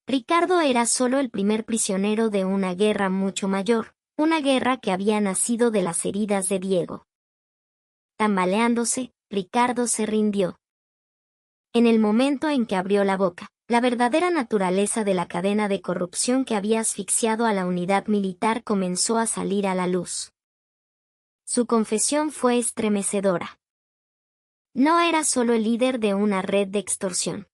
Ricardo era solo el primer prisionero de una guerra mucho mayor, una guerra que había nacido de las heridas de Diego. Tambaleándose, Ricardo se rindió. En el momento en que abrió la boca, la verdadera naturaleza de la cadena de corrupción que había asfixiado a la unidad militar comenzó a salir a la luz. Su confesión fue estremecedora. No era solo el líder de una red de extorsión.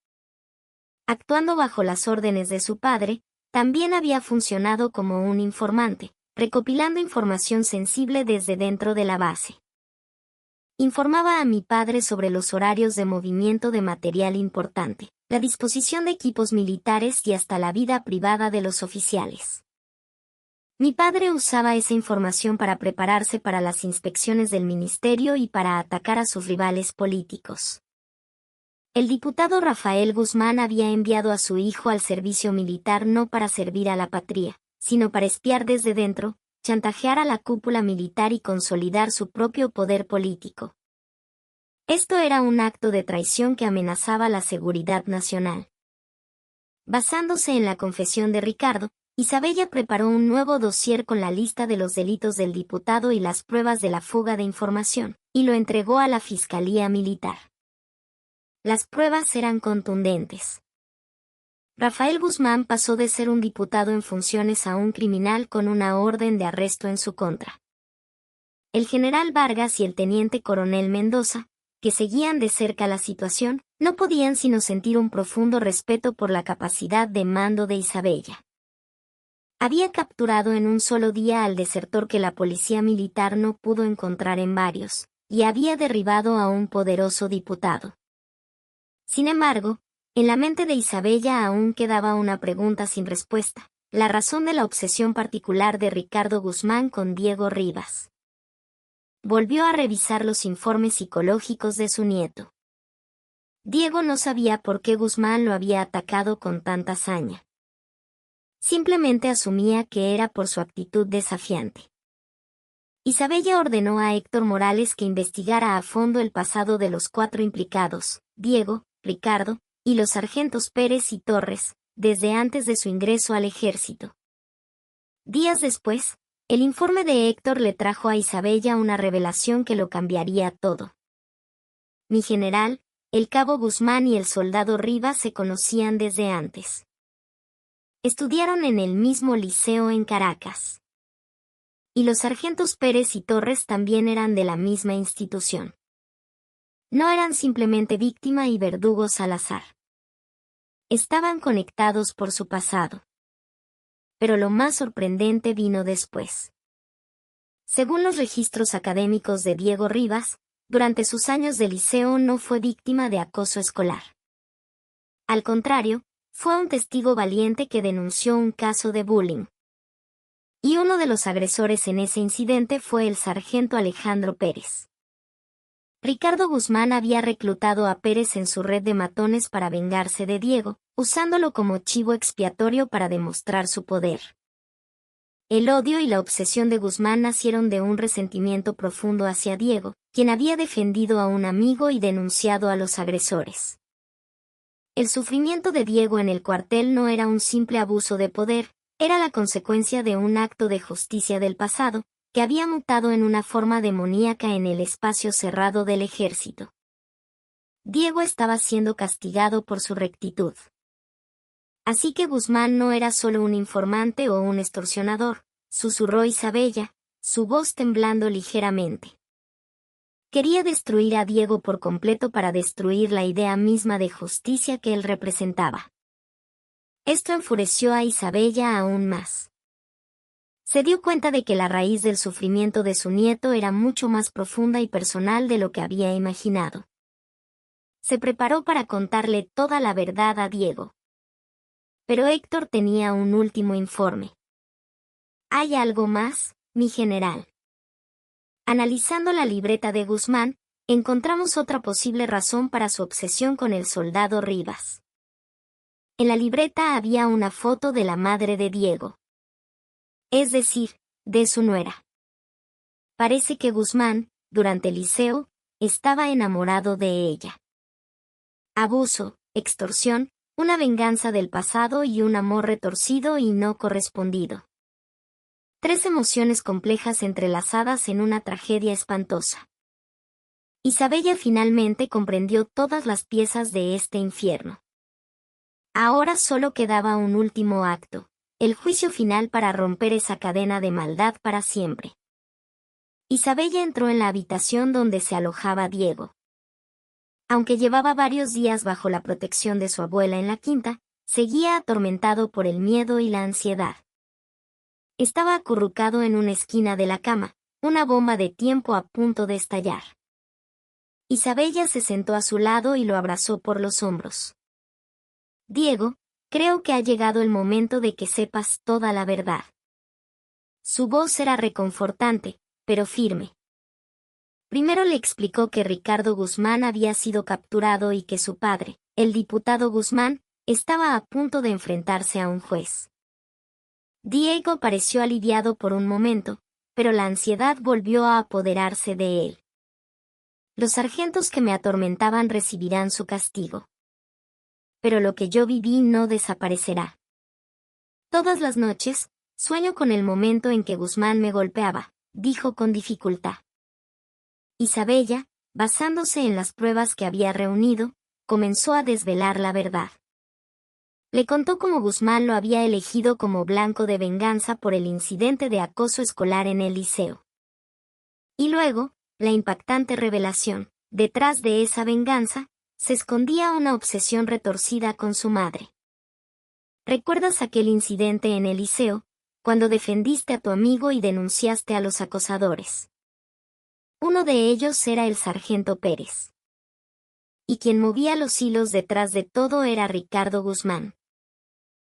Actuando bajo las órdenes de su padre, también había funcionado como un informante, recopilando información sensible desde dentro de la base. Informaba a mi padre sobre los horarios de movimiento de material importante, la disposición de equipos militares y hasta la vida privada de los oficiales. Mi padre usaba esa información para prepararse para las inspecciones del ministerio y para atacar a sus rivales políticos. El diputado Rafael Guzmán había enviado a su hijo al servicio militar no para servir a la patria, sino para espiar desde dentro, chantajear a la cúpula militar y consolidar su propio poder político. Esto era un acto de traición que amenazaba la seguridad nacional. Basándose en la confesión de Ricardo, Isabella preparó un nuevo dossier con la lista de los delitos del diputado y las pruebas de la fuga de información, y lo entregó a la Fiscalía Militar. Las pruebas eran contundentes. Rafael Guzmán pasó de ser un diputado en funciones a un criminal con una orden de arresto en su contra. El general Vargas y el teniente coronel Mendoza, que seguían de cerca la situación, no podían sino sentir un profundo respeto por la capacidad de mando de Isabella. Había capturado en un solo día al desertor que la policía militar no pudo encontrar en varios, y había derribado a un poderoso diputado. Sin embargo, en la mente de Isabella aún quedaba una pregunta sin respuesta, la razón de la obsesión particular de Ricardo Guzmán con Diego Rivas. Volvió a revisar los informes psicológicos de su nieto. Diego no sabía por qué Guzmán lo había atacado con tanta saña. Simplemente asumía que era por su actitud desafiante. Isabella ordenó a Héctor Morales que investigara a fondo el pasado de los 4 implicados, Diego, Ricardo, y los sargentos Pérez y Torres, desde antes de su ingreso al ejército. Días después, el informe de Héctor le trajo a Isabella una revelación que lo cambiaría todo. Mi general, el cabo Guzmán y el soldado Rivas se conocían desde antes. Estudiaron en el mismo liceo en Caracas. Y los sargentos Pérez y Torres también eran de la misma institución. No eran simplemente víctima y verdugos al azar. Estaban conectados por su pasado. Pero lo más sorprendente vino después. Según los registros académicos de Diego Rivas, durante sus años de liceo no fue víctima de acoso escolar. Al contrario, fue un testigo valiente que denunció un caso de bullying. Y uno de los agresores en ese incidente fue el sargento Alejandro Pérez. Ricardo Guzmán había reclutado a Pérez en su red de matones para vengarse de Diego, usándolo como chivo expiatorio para demostrar su poder. El odio y la obsesión de Guzmán nacieron de un resentimiento profundo hacia Diego, quien había defendido a un amigo y denunciado a los agresores. El sufrimiento de Diego en el cuartel no era un simple abuso de poder, era la consecuencia de un acto de justicia del pasado, que había mutado en una forma demoníaca en el espacio cerrado del ejército. Diego estaba siendo castigado por su rectitud. Así que Guzmán no era solo un informante o un extorsionador, susurró Isabella, su voz temblando ligeramente. Quería destruir a Diego por completo para destruir la idea misma de justicia que él representaba. Esto enfureció a Isabella aún más. Se dio cuenta de que la raíz del sufrimiento de su nieto era mucho más profunda y personal de lo que había imaginado. Se preparó para contarle toda la verdad a Diego. Pero Héctor tenía un último informe. ¿Hay algo más, mi general? Analizando la libreta de Guzmán, encontramos otra posible razón para su obsesión con el soldado Rivas. En la libreta había una foto de la madre de Diego. Es decir, de su nuera. Parece que Guzmán, durante el liceo, estaba enamorado de ella. Abuso, extorsión, una venganza del pasado y un amor retorcido y no correspondido. 3 emociones complejas entrelazadas en una tragedia espantosa. Isabella finalmente comprendió todas las piezas de este infierno. Ahora solo quedaba un último acto, el juicio final para romper esa cadena de maldad para siempre. Isabella entró en la habitación donde se alojaba Diego. Aunque llevaba varios días bajo la protección de su abuela en la quinta, seguía atormentado por el miedo y la ansiedad. Estaba acurrucado en una esquina de la cama, una bomba de tiempo a punto de estallar. Isabella se sentó a su lado y lo abrazó por los hombros. Diego, creo que ha llegado el momento de que sepas toda la verdad. Su voz era reconfortante, pero firme. Primero le explicó que Ricardo Guzmán había sido capturado y que su padre, el diputado Guzmán, estaba a punto de enfrentarse a un juez. Diego pareció aliviado por un momento, pero la ansiedad volvió a apoderarse de él. Los sargentos que me atormentaban recibirán su castigo. Pero lo que yo viví no desaparecerá. Todas las noches, sueño con el momento en que Guzmán me golpeaba, dijo con dificultad. Isabella, basándose en las pruebas que había reunido, comenzó a desvelar la verdad. Le contó cómo Guzmán lo había elegido como blanco de venganza por el incidente de acoso escolar en el liceo. Y luego, la impactante revelación: detrás de esa venganza, se escondía una obsesión retorcida con su madre. ¿Recuerdas aquel incidente en el liceo, cuando defendiste a tu amigo y denunciaste a los acosadores? Uno de ellos era el sargento Pérez. Y quien movía los hilos detrás de todo era Ricardo Guzmán.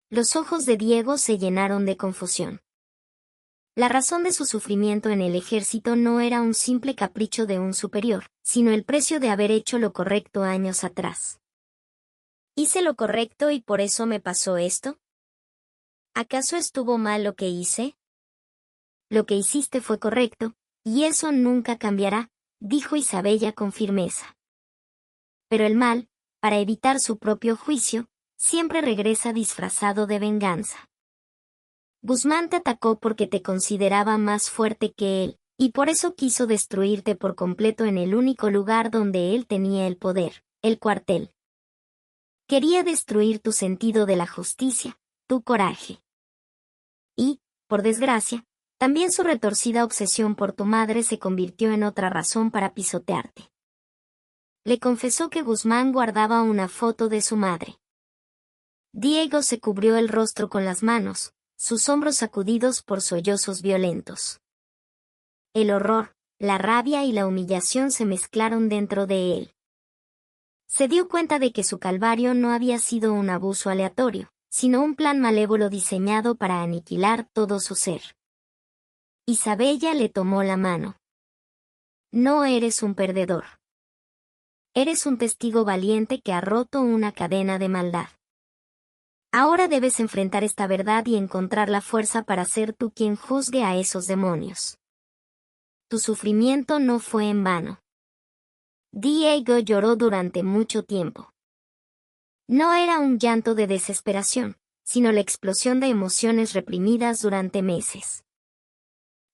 Los ojos de Diego se llenaron de confusión. La razón de su sufrimiento en el ejército no era un simple capricho de un superior, sino el precio de haber hecho lo correcto años atrás. ¿Hice lo correcto y por eso me pasó esto? ¿Acaso estuvo mal lo que hice? Lo que hiciste fue correcto, y eso nunca cambiará, dijo Isabella con firmeza. Pero el mal, para evitar su propio juicio, siempre regresa disfrazado de venganza. Guzmán te atacó porque te consideraba más fuerte que él, y por eso quiso destruirte por completo en el único lugar donde él tenía el poder, el cuartel. Quería destruir tu sentido de la justicia, tu coraje. Y, por desgracia, también su retorcida obsesión por tu madre se convirtió en otra razón para pisotearte. Le confesó que Guzmán guardaba una foto de su madre. Diego se cubrió el rostro con las manos, sus hombros sacudidos por sollozos violentos. El horror, la rabia y la humillación se mezclaron dentro de él. Se dio cuenta de que su calvario no había sido un abuso aleatorio, sino un plan malévolo diseñado para aniquilar todo su ser. Isabella le tomó la mano. No eres un perdedor. Eres un testigo valiente que ha roto una cadena de maldad. Ahora debes enfrentar esta verdad y encontrar la fuerza para ser tú quien juzgue a esos demonios. Tu sufrimiento no fue en vano. Diego lloró durante mucho tiempo. No era un llanto de desesperación, sino la explosión de emociones reprimidas durante meses.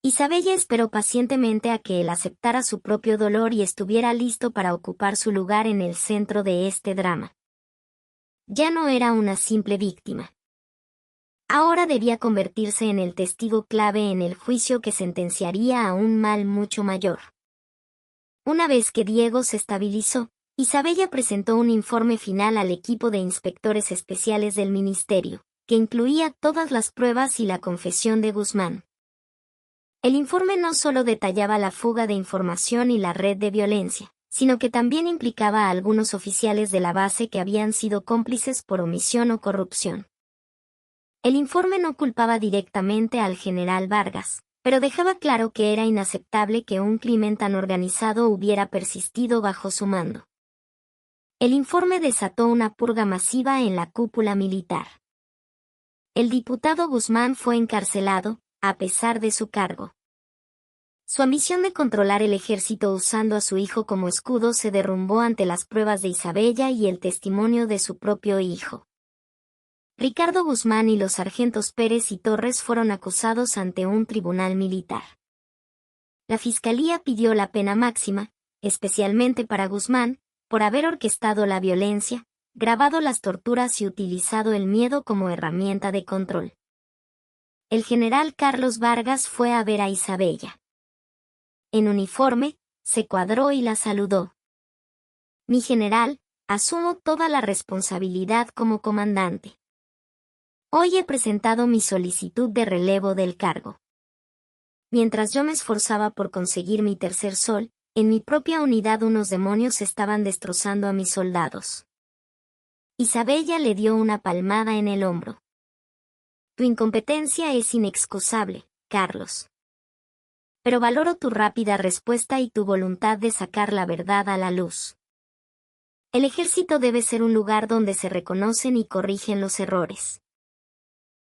Isabella esperó pacientemente a que él aceptara su propio dolor y estuviera listo para ocupar su lugar en el centro de este drama. Ya no era una simple víctima. Ahora debía convertirse en el testigo clave en el juicio que sentenciaría a un mal mucho mayor. Una vez que Diego se estabilizó, Isabella presentó un informe final al equipo de inspectores especiales del ministerio, que incluía todas las pruebas y la confesión de Guzmán. El informe no solo detallaba la fuga de información y la red de violencia, sino que también implicaba a algunos oficiales de la base que habían sido cómplices por omisión o corrupción. El informe no culpaba directamente al general Vargas, pero dejaba claro que era inaceptable que un crimen tan organizado hubiera persistido bajo su mando. El informe desató una purga masiva en la cúpula militar. El diputado Guzmán fue encarcelado, a pesar de su cargo. Su ambición de controlar el ejército usando a su hijo como escudo se derrumbó ante las pruebas de Isabella y el testimonio de su propio hijo. Ricardo Guzmán y los sargentos Pérez y Torres fueron acusados ante un tribunal militar. La fiscalía pidió la pena máxima, especialmente para Guzmán, por haber orquestado la violencia, grabado las torturas y utilizado el miedo como herramienta de control. El general Carlos Vargas fue a ver a Isabella. En uniforme, se cuadró y la saludó. Mi general, asumo toda la responsabilidad como comandante. Hoy he presentado mi solicitud de relevo del cargo. Mientras yo me esforzaba por conseguir mi tercer sol, en mi propia unidad unos demonios estaban destrozando a mis soldados. Isabella le dio una palmada en el hombro. Tu incompetencia es inexcusable, Carlos. Pero valoro tu rápida respuesta y tu voluntad de sacar la verdad a la luz. El ejército debe ser un lugar donde se reconocen y corrigen los errores.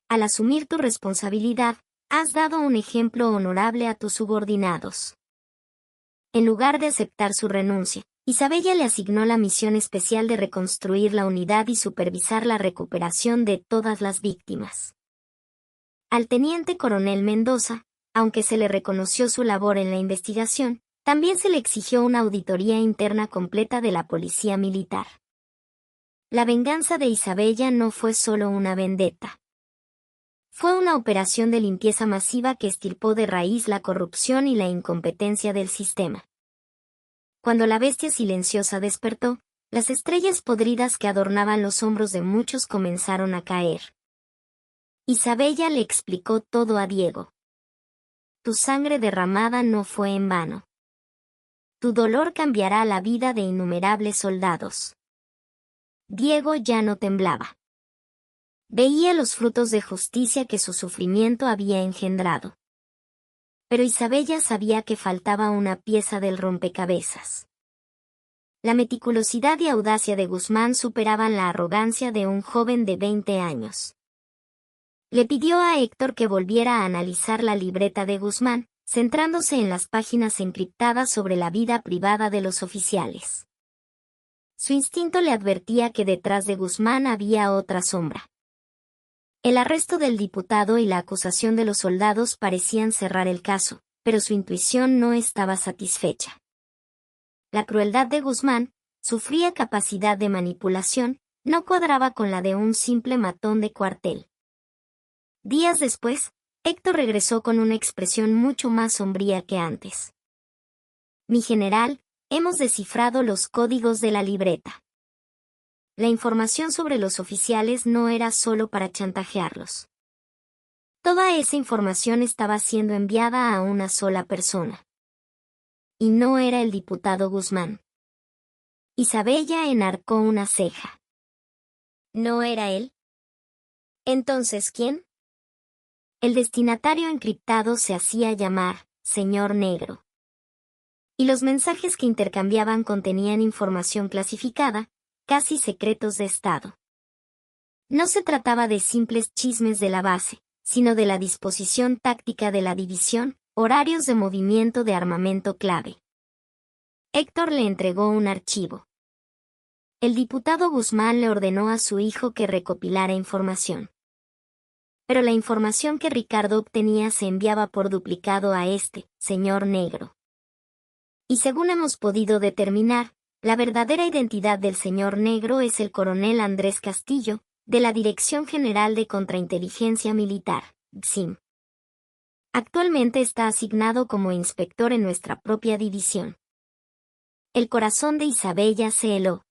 Al asumir tu responsabilidad, has dado un ejemplo honorable a tus subordinados. En lugar de aceptar su renuncia, Isabella le asignó la misión especial de reconstruir la unidad y supervisar la recuperación de todas las víctimas. Al teniente coronel Mendoza, aunque se le reconoció su labor en la investigación, también se le exigió una auditoría interna completa de la policía militar. La venganza de Isabella no fue solo una vendetta. Fue una operación de limpieza masiva que extirpó de raíz la corrupción y la incompetencia del sistema. Cuando la bestia silenciosa despertó, las estrellas podridas que adornaban los hombros de muchos comenzaron a caer. Isabella le explicó todo a Diego. Tu sangre derramada no fue en vano. Tu dolor cambiará la vida de innumerables soldados. Diego ya no temblaba. Veía los frutos de justicia que su sufrimiento había engendrado. Pero Isabella sabía que faltaba una pieza del rompecabezas. La meticulosidad y audacia de Guzmán superaban la arrogancia de un joven de 20 años. Le pidió a Héctor que volviera a analizar la libreta de Guzmán, centrándose en las páginas encriptadas sobre la vida privada de los oficiales. Su instinto le advertía que detrás de Guzmán había otra sombra. El arresto del diputado y la acusación de los soldados parecían cerrar el caso, pero su intuición no estaba satisfecha. La crueldad de Guzmán, su fría capacidad de manipulación, no cuadraba con la de un simple matón de cuartel. Días después, Héctor regresó con una expresión mucho más sombría que antes. Mi general, hemos descifrado los códigos de la libreta. La información sobre los oficiales no era solo para chantajearlos. Toda esa información estaba siendo enviada a una sola persona. Y no era el diputado Guzmán. Isabella enarcó una ceja. ¿No era él? Entonces, ¿quién? El destinatario encriptado se hacía llamar Señor Negro. Y los mensajes que intercambiaban contenían información clasificada, casi secretos de Estado. No se trataba de simples chismes de la base, sino de la disposición táctica de la división, horarios de movimiento de armamento clave. Héctor le entregó un archivo. El diputado Guzmán le ordenó a su hijo que recopilara información. Pero la información que Ricardo obtenía se enviaba por duplicado a este, Señor Negro. Y según hemos podido determinar, la verdadera identidad del Señor Negro es el coronel Andrés Castillo, de la Dirección General de Contrainteligencia Militar, DGCIM. Actualmente está asignado como inspector en nuestra propia división. El corazón de Isabella se heló.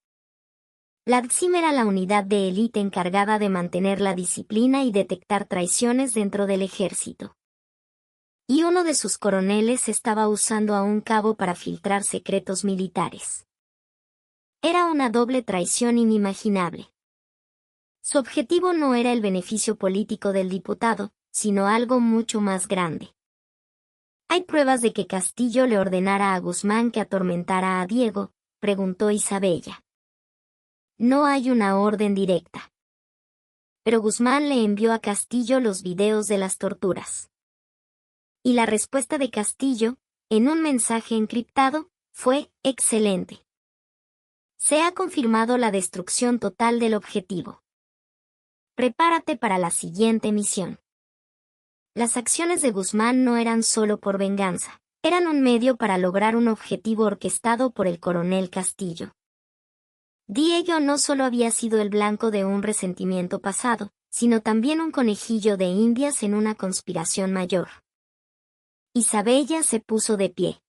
La DGCIM era la unidad de élite encargada de mantener la disciplina y detectar traiciones dentro del ejército. Y uno de sus coroneles estaba usando a un cabo para filtrar secretos militares. Era una doble traición inimaginable. Su objetivo no era el beneficio político del diputado, sino algo mucho más grande. ¿Hay pruebas de que Castillo le ordenara a Guzmán que atormentara a Diego?, preguntó Isabella. No hay una orden directa. Pero Guzmán le envió a Castillo los videos de las torturas. Y la respuesta de Castillo, en un mensaje encriptado, fue excelente. Se ha confirmado la destrucción total del objetivo. Prepárate para la siguiente misión. Las acciones de Guzmán no eran solo por venganza, eran un medio para lograr un objetivo orquestado por el coronel Castillo. Diego no solo había sido el blanco de un resentimiento pasado, sino también un conejillo de Indias en una conspiración mayor. Isabella se puso de pie.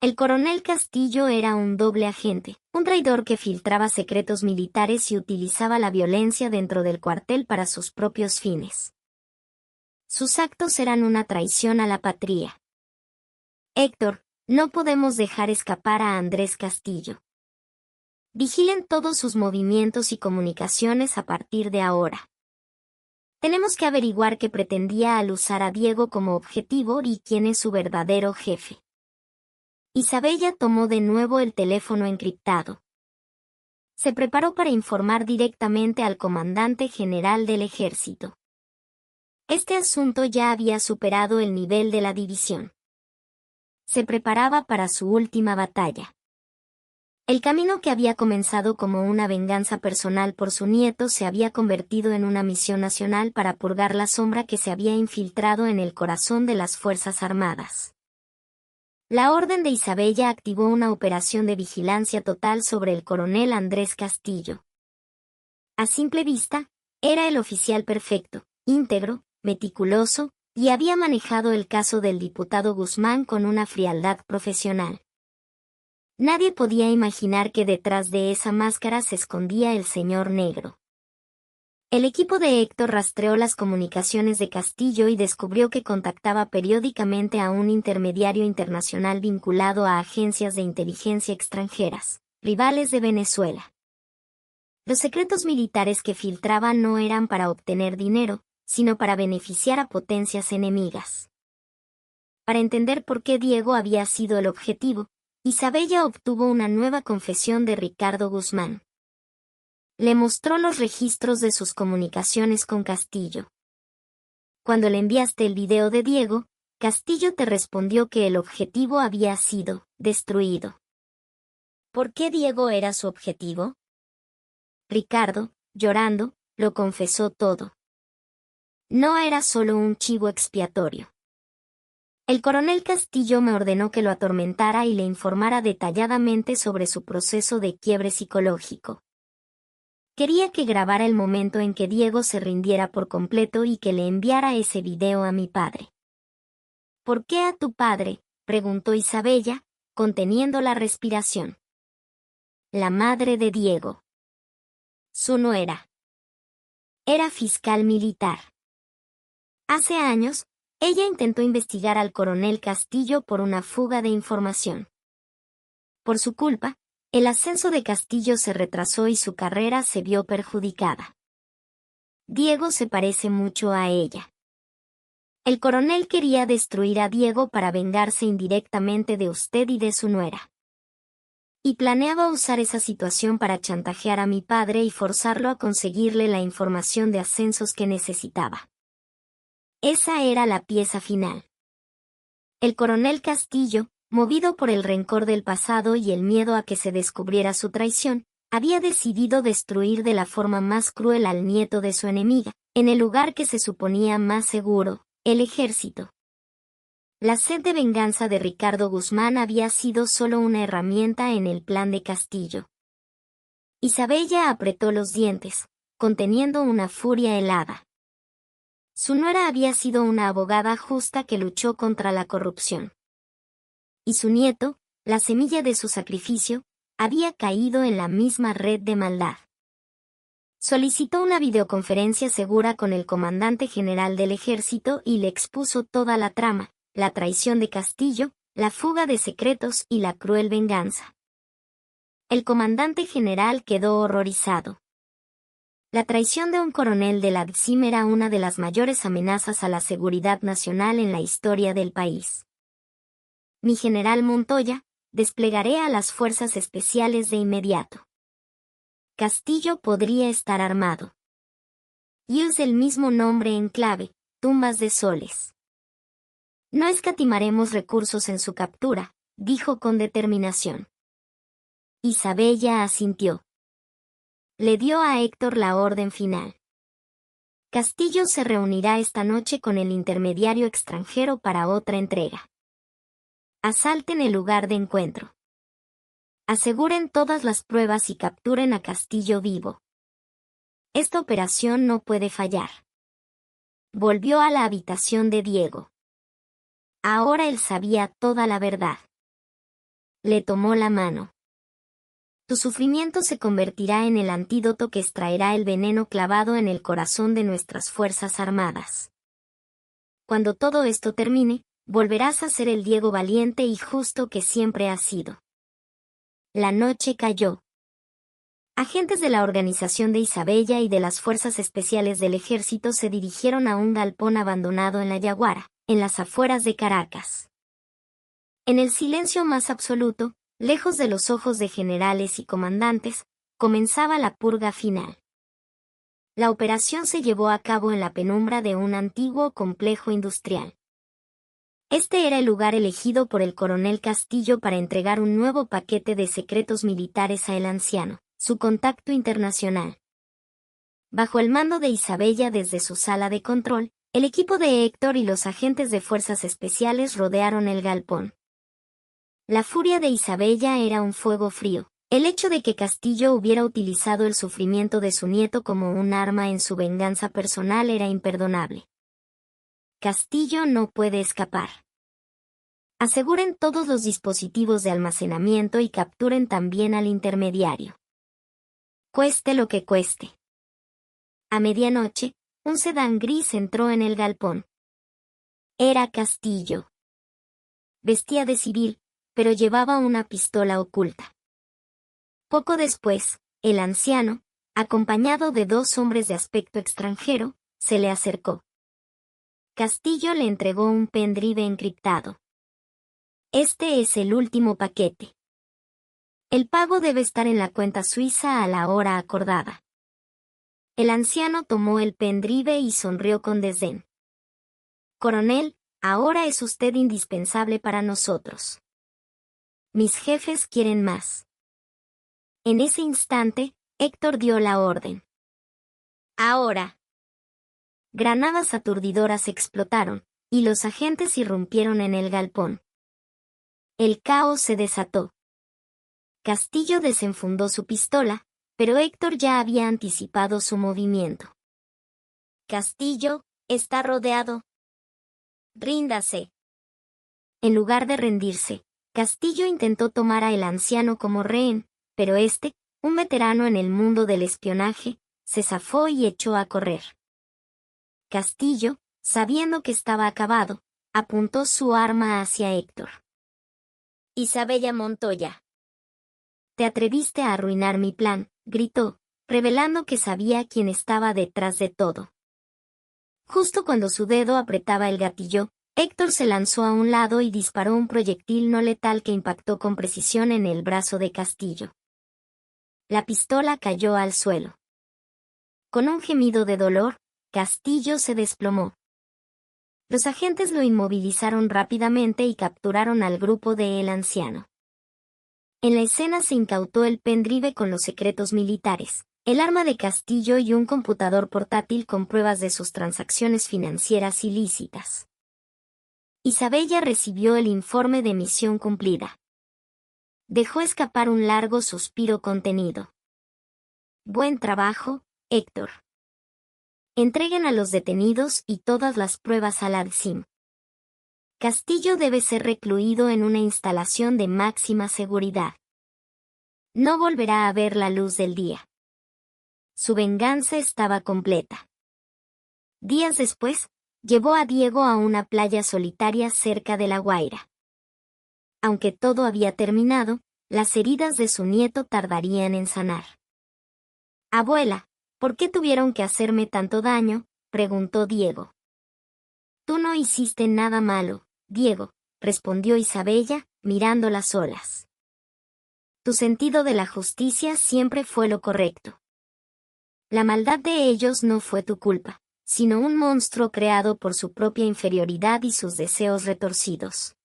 El coronel Castillo era un doble agente, un traidor que filtraba secretos militares y utilizaba la violencia dentro del cuartel para sus propios fines. Sus actos eran una traición a la patria. Héctor, No podemos dejar escapar a Andrés Castillo. Vigilen todos sus movimientos y comunicaciones a partir de ahora. Tenemos que averiguar qué pretendía al usar a Diego como objetivo y quién es su verdadero jefe. Isabella tomó de nuevo el teléfono encriptado. Se preparó para informar directamente al comandante general del ejército. Este asunto ya había superado el nivel de la división. Se preparaba para su última batalla. El camino que había comenzado como una venganza personal por su nieto se había convertido en una misión nacional para purgar la sombra que se había infiltrado en el corazón de las Fuerzas Armadas. La orden de Isabella activó una operación de vigilancia total sobre el coronel Andrés Castillo. A simple vista, era el oficial perfecto, íntegro, meticuloso, y había manejado el caso del diputado Guzmán con una frialdad profesional. Nadie podía imaginar que detrás de esa máscara se escondía el señor negro. El equipo de Héctor rastreó las comunicaciones de Castillo y descubrió que contactaba periódicamente a un intermediario internacional vinculado a agencias de inteligencia extranjeras, rivales de Venezuela. Los secretos militares que filtraba no eran para obtener dinero, sino para beneficiar a potencias enemigas. Para entender por qué Diego había sido el objetivo, Isabella obtuvo una nueva confesión de Ricardo Guzmán. Le mostró los registros de sus comunicaciones con Castillo. Cuando le enviaste el video de Diego, Castillo te respondió que el objetivo había sido destruido. ¿Por qué Diego era su objetivo? Ricardo, llorando, lo confesó todo. No era solo un chivo expiatorio. El coronel Castillo me ordenó que lo atormentara y le informara detalladamente sobre su proceso de quiebre psicológico. Quería que grabara el momento en que Diego se rindiera por completo y que le enviara ese video a mi padre. ¿Por qué a tu padre?, preguntó Isabella, conteniendo la respiración. La madre de Diego. Su nuera. Era fiscal militar. Hace años, ella intentó investigar al coronel Castillo por una fuga de información. Por su culpa, el ascenso de Castillo se retrasó y su carrera se vio perjudicada. Diego se parece mucho a ella. El coronel quería destruir a Diego para vengarse indirectamente de usted y de su nuera. Y planeaba usar esa situación para chantajear a mi padre y forzarlo a conseguirle la información de ascensos que necesitaba. Esa era la pieza final. El coronel Castillo, movido por el rencor del pasado y el miedo a que se descubriera su traición, había decidido destruir de la forma más cruel al nieto de su enemiga, en el lugar que se suponía más seguro, el ejército. La sed de venganza de Ricardo Guzmán había sido solo una herramienta en el plan de Castillo. Isabella apretó los dientes, conteniendo una furia helada. Su nuera había sido una abogada justa que luchó contra la corrupción. Y su nieto, la semilla de su sacrificio, había caído en la misma red de maldad. Solicitó una videoconferencia segura con el comandante general del ejército y le expuso toda la trama, la traición de Castillo, la fuga de secretos y la cruel venganza. El comandante general quedó horrorizado. La traición de un coronel de la DSIM era una de las mayores amenazas a la seguridad nacional en la historia del país. Mi general Montoya, desplegaré a las fuerzas especiales de inmediato. Castillo podría estar armado. Use el mismo nombre en clave, tumbas de soles. No escatimaremos recursos en su captura, dijo con determinación. Isabella asintió. Le dio a Héctor la orden final. Castillo se reunirá esta noche con el intermediario extranjero para otra entrega. Asalten el lugar de encuentro. Aseguren todas las pruebas y capturen a Castillo vivo. Esta operación no puede fallar. Volvió a la habitación de Diego. Ahora él sabía toda la verdad. Le tomó la mano. Tu sufrimiento se convertirá en el antídoto que extraerá el veneno clavado en el corazón de nuestras Fuerzas Armadas. Cuando todo esto termine, Volverás a ser el Diego valiente y justo que siempre has sido. La noche cayó. Agentes de la organización de Isabella y de las fuerzas especiales del ejército se dirigieron a un galpón abandonado en La Yaguara, en las afueras de Caracas. En el silencio más absoluto, lejos de los ojos de generales y comandantes, comenzaba la purga final. La operación se llevó a cabo en la penumbra de un antiguo complejo industrial. Este era el lugar elegido por el coronel Castillo para entregar un nuevo paquete de secretos militares a El Anciano, su contacto internacional. Bajo el mando de Isabella desde su sala de control, el equipo de Héctor y los agentes de fuerzas especiales rodearon el galpón. La furia de Isabella era un fuego frío. El hecho de que Castillo hubiera utilizado el sufrimiento de su nieto como un arma en su venganza personal era imperdonable. Castillo no puede escapar. Aseguren todos los dispositivos de almacenamiento y capturen también al intermediario. Cueste lo que cueste. A medianoche, un sedán gris entró en el galpón. Era Castillo. Vestía de civil, pero llevaba una pistola oculta. Poco después, el anciano, acompañado de dos hombres de aspecto extranjero, se le acercó. Castillo le entregó un pendrive encriptado. Este es el último paquete. El pago debe estar en la cuenta suiza a la hora acordada. El anciano tomó el pendrive y sonrió con desdén. Coronel, ahora es usted indispensable para nosotros. Mis jefes quieren más. En ese instante, Héctor dio la orden. Ahora. Granadas aturdidoras explotaron, y los agentes irrumpieron en el galpón. El caos se desató. Castillo desenfundó su pistola, pero Héctor ya había anticipado su movimiento. Castillo, está rodeado. Ríndase. En lugar de rendirse, Castillo intentó tomar a el anciano como rehén, pero este, un veterano en el mundo del espionaje, se zafó y echó a correr. Castillo, sabiendo que estaba acabado, apuntó su arma hacia Héctor. Isabella Montoya. Te atreviste a arruinar mi plan, gritó, revelando que sabía quién estaba detrás de todo. Justo cuando su dedo apretaba el gatillo, Héctor se lanzó a un lado y disparó un proyectil no letal que impactó con precisión en el brazo de Castillo. La pistola cayó al suelo. Con un gemido de dolor, Castillo se desplomó. Los agentes lo inmovilizaron rápidamente y capturaron al grupo de El Anciano. En la escena se incautó el pendrive con los secretos militares, el arma de Castillo y un computador portátil con pruebas de sus transacciones financieras ilícitas. Isabella recibió el informe de misión cumplida. Dejó escapar un largo suspiro contenido. Buen trabajo, Héctor. Entreguen a los detenidos y todas las pruebas a la DSIM. Castillo debe ser recluido en una instalación de máxima seguridad. No volverá a ver la luz del día. Su venganza estaba completa. Días después, llevó a Diego a una playa solitaria cerca de La Guaira. Aunque todo había terminado, las heridas de su nieto tardarían en sanar. Abuela, ¿por qué tuvieron que hacerme tanto daño?, preguntó Diego. Tú no hiciste nada malo, Diego, respondió Isabella, mirando las olas. Tu sentido de la justicia siempre fue lo correcto. La maldad de ellos no fue tu culpa, sino un monstruo creado por su propia inferioridad y sus deseos retorcidos.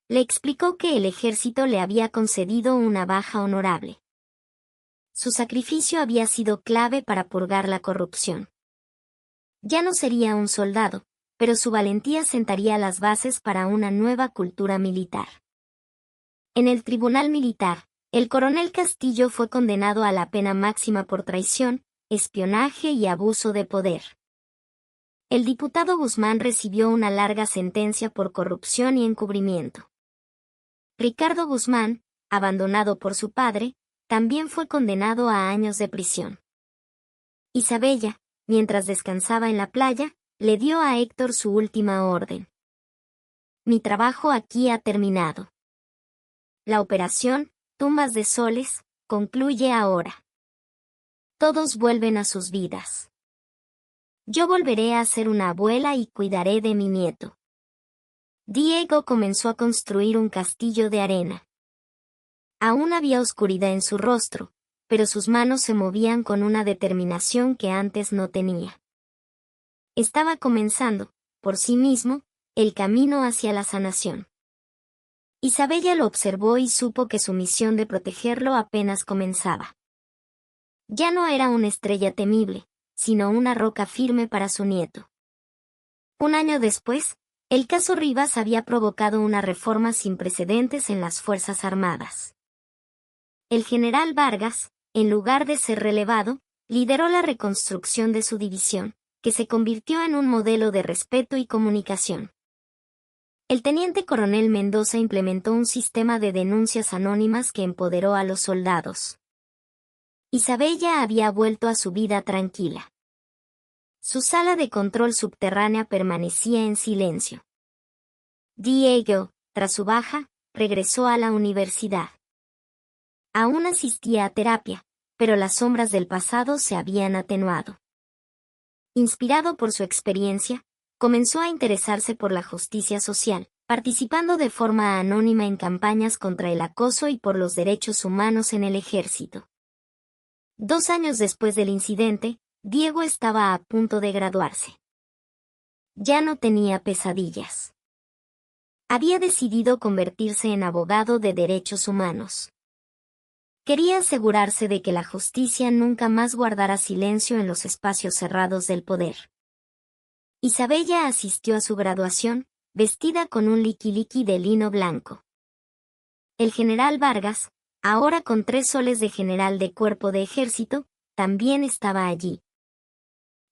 Le explicó que el ejército le había concedido una baja honorable. Su sacrificio había sido clave para purgar la corrupción. Ya no sería un soldado, pero su valentía sentaría las bases para una nueva cultura militar. En el tribunal militar, el coronel Castillo fue condenado a la pena máxima por traición, espionaje y abuso de poder. El diputado Guzmán recibió una larga sentencia por corrupción y encubrimiento. Ricardo Guzmán, abandonado por su padre, también fue condenado a años de prisión. Isabella, mientras descansaba en la playa, le dio a Héctor su última orden. Mi trabajo aquí ha terminado. La operación, Tumbas de Soles, concluye ahora. Todos vuelven a sus vidas. Yo volveré a ser una abuela y cuidaré de mi nieto. Diego comenzó a construir un castillo de arena. Aún había oscuridad en su rostro, pero sus manos se movían con una determinación que antes no tenía. Estaba comenzando, por sí mismo, el camino hacia la sanación. Isabella lo observó y supo que su misión de protegerlo apenas comenzaba. Ya no era una estrella temible, sino una roca firme para su nieto. Un año después, el caso Rivas había provocado una reforma sin precedentes en las Fuerzas Armadas. El general Vargas, en lugar de ser relevado, lideró la reconstrucción de su división, que se convirtió en un modelo de respeto y comunicación. El teniente coronel Mendoza implementó un sistema de denuncias anónimas que empoderó a los soldados. Isabella había vuelto a su vida tranquila. Su sala de control subterránea permanecía en silencio. Diego, tras su baja, regresó a la universidad. Aún asistía a terapia, pero las sombras del pasado se habían atenuado. Inspirado por su experiencia, comenzó a interesarse por la justicia social, participando de forma anónima en campañas contra el acoso y por los derechos humanos en el ejército. 2 años después del incidente, Diego estaba a punto de graduarse. Ya no tenía pesadillas. Había decidido convertirse en abogado de derechos humanos. Quería asegurarse de que la justicia nunca más guardara silencio en los espacios cerrados del poder. Isabella asistió a su graduación, vestida con un liquiliqui de lino blanco. El general Vargas, ahora con 3 soles de general de cuerpo de ejército, también estaba allí.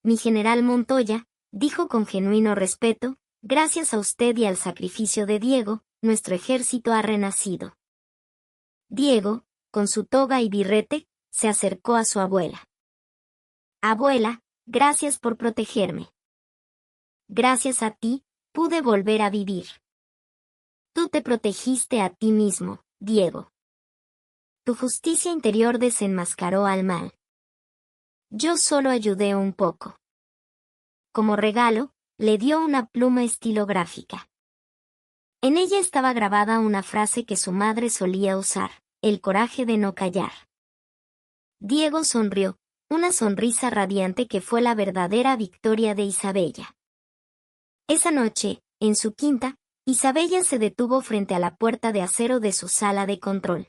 Mi general Montoya, dijo con genuino respeto, gracias a usted y al sacrificio de Diego, nuestro ejército ha renacido. Diego, con su toga y birrete, se acercó a su abuela. Abuela, gracias por protegerme. Gracias a ti, pude volver a vivir. Tú te protegiste a ti mismo, Diego. Tu justicia interior desenmascaró al mal. Yo solo ayudé un poco. Como regalo, le dio una pluma estilográfica. En ella estaba grabada una frase que su madre solía usar: el coraje de no callar. Diego sonrió, una sonrisa radiante que fue la verdadera victoria de Isabella. Esa noche, en su quinta, Isabella se detuvo frente a la puerta de acero de su sala de control.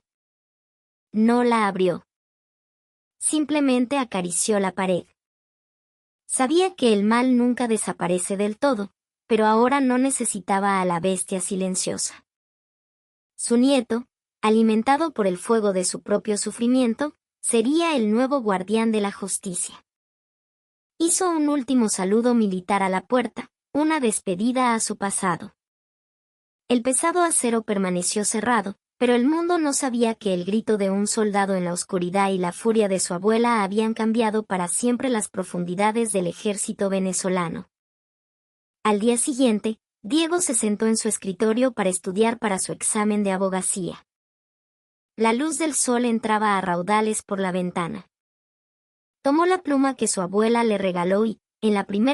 No la abrió. Simplemente acarició la pared. Sabía que el mal nunca desaparece del todo, pero ahora no necesitaba a la bestia silenciosa. Su nieto, alimentado por el fuego de su propio sufrimiento, sería el nuevo guardián de la justicia. Hizo un último saludo militar a la puerta, una despedida a su pasado. El pesado acero permaneció cerrado, pero el mundo no sabía que el grito de un soldado en la oscuridad y la furia de su abuela habían cambiado para siempre las profundidades del ejército venezolano. Al día siguiente, Diego se sentó en su escritorio para estudiar para su examen de abogacía. La luz del sol entraba a raudales por la ventana. Tomó la pluma que su abuela le regaló y, en la primera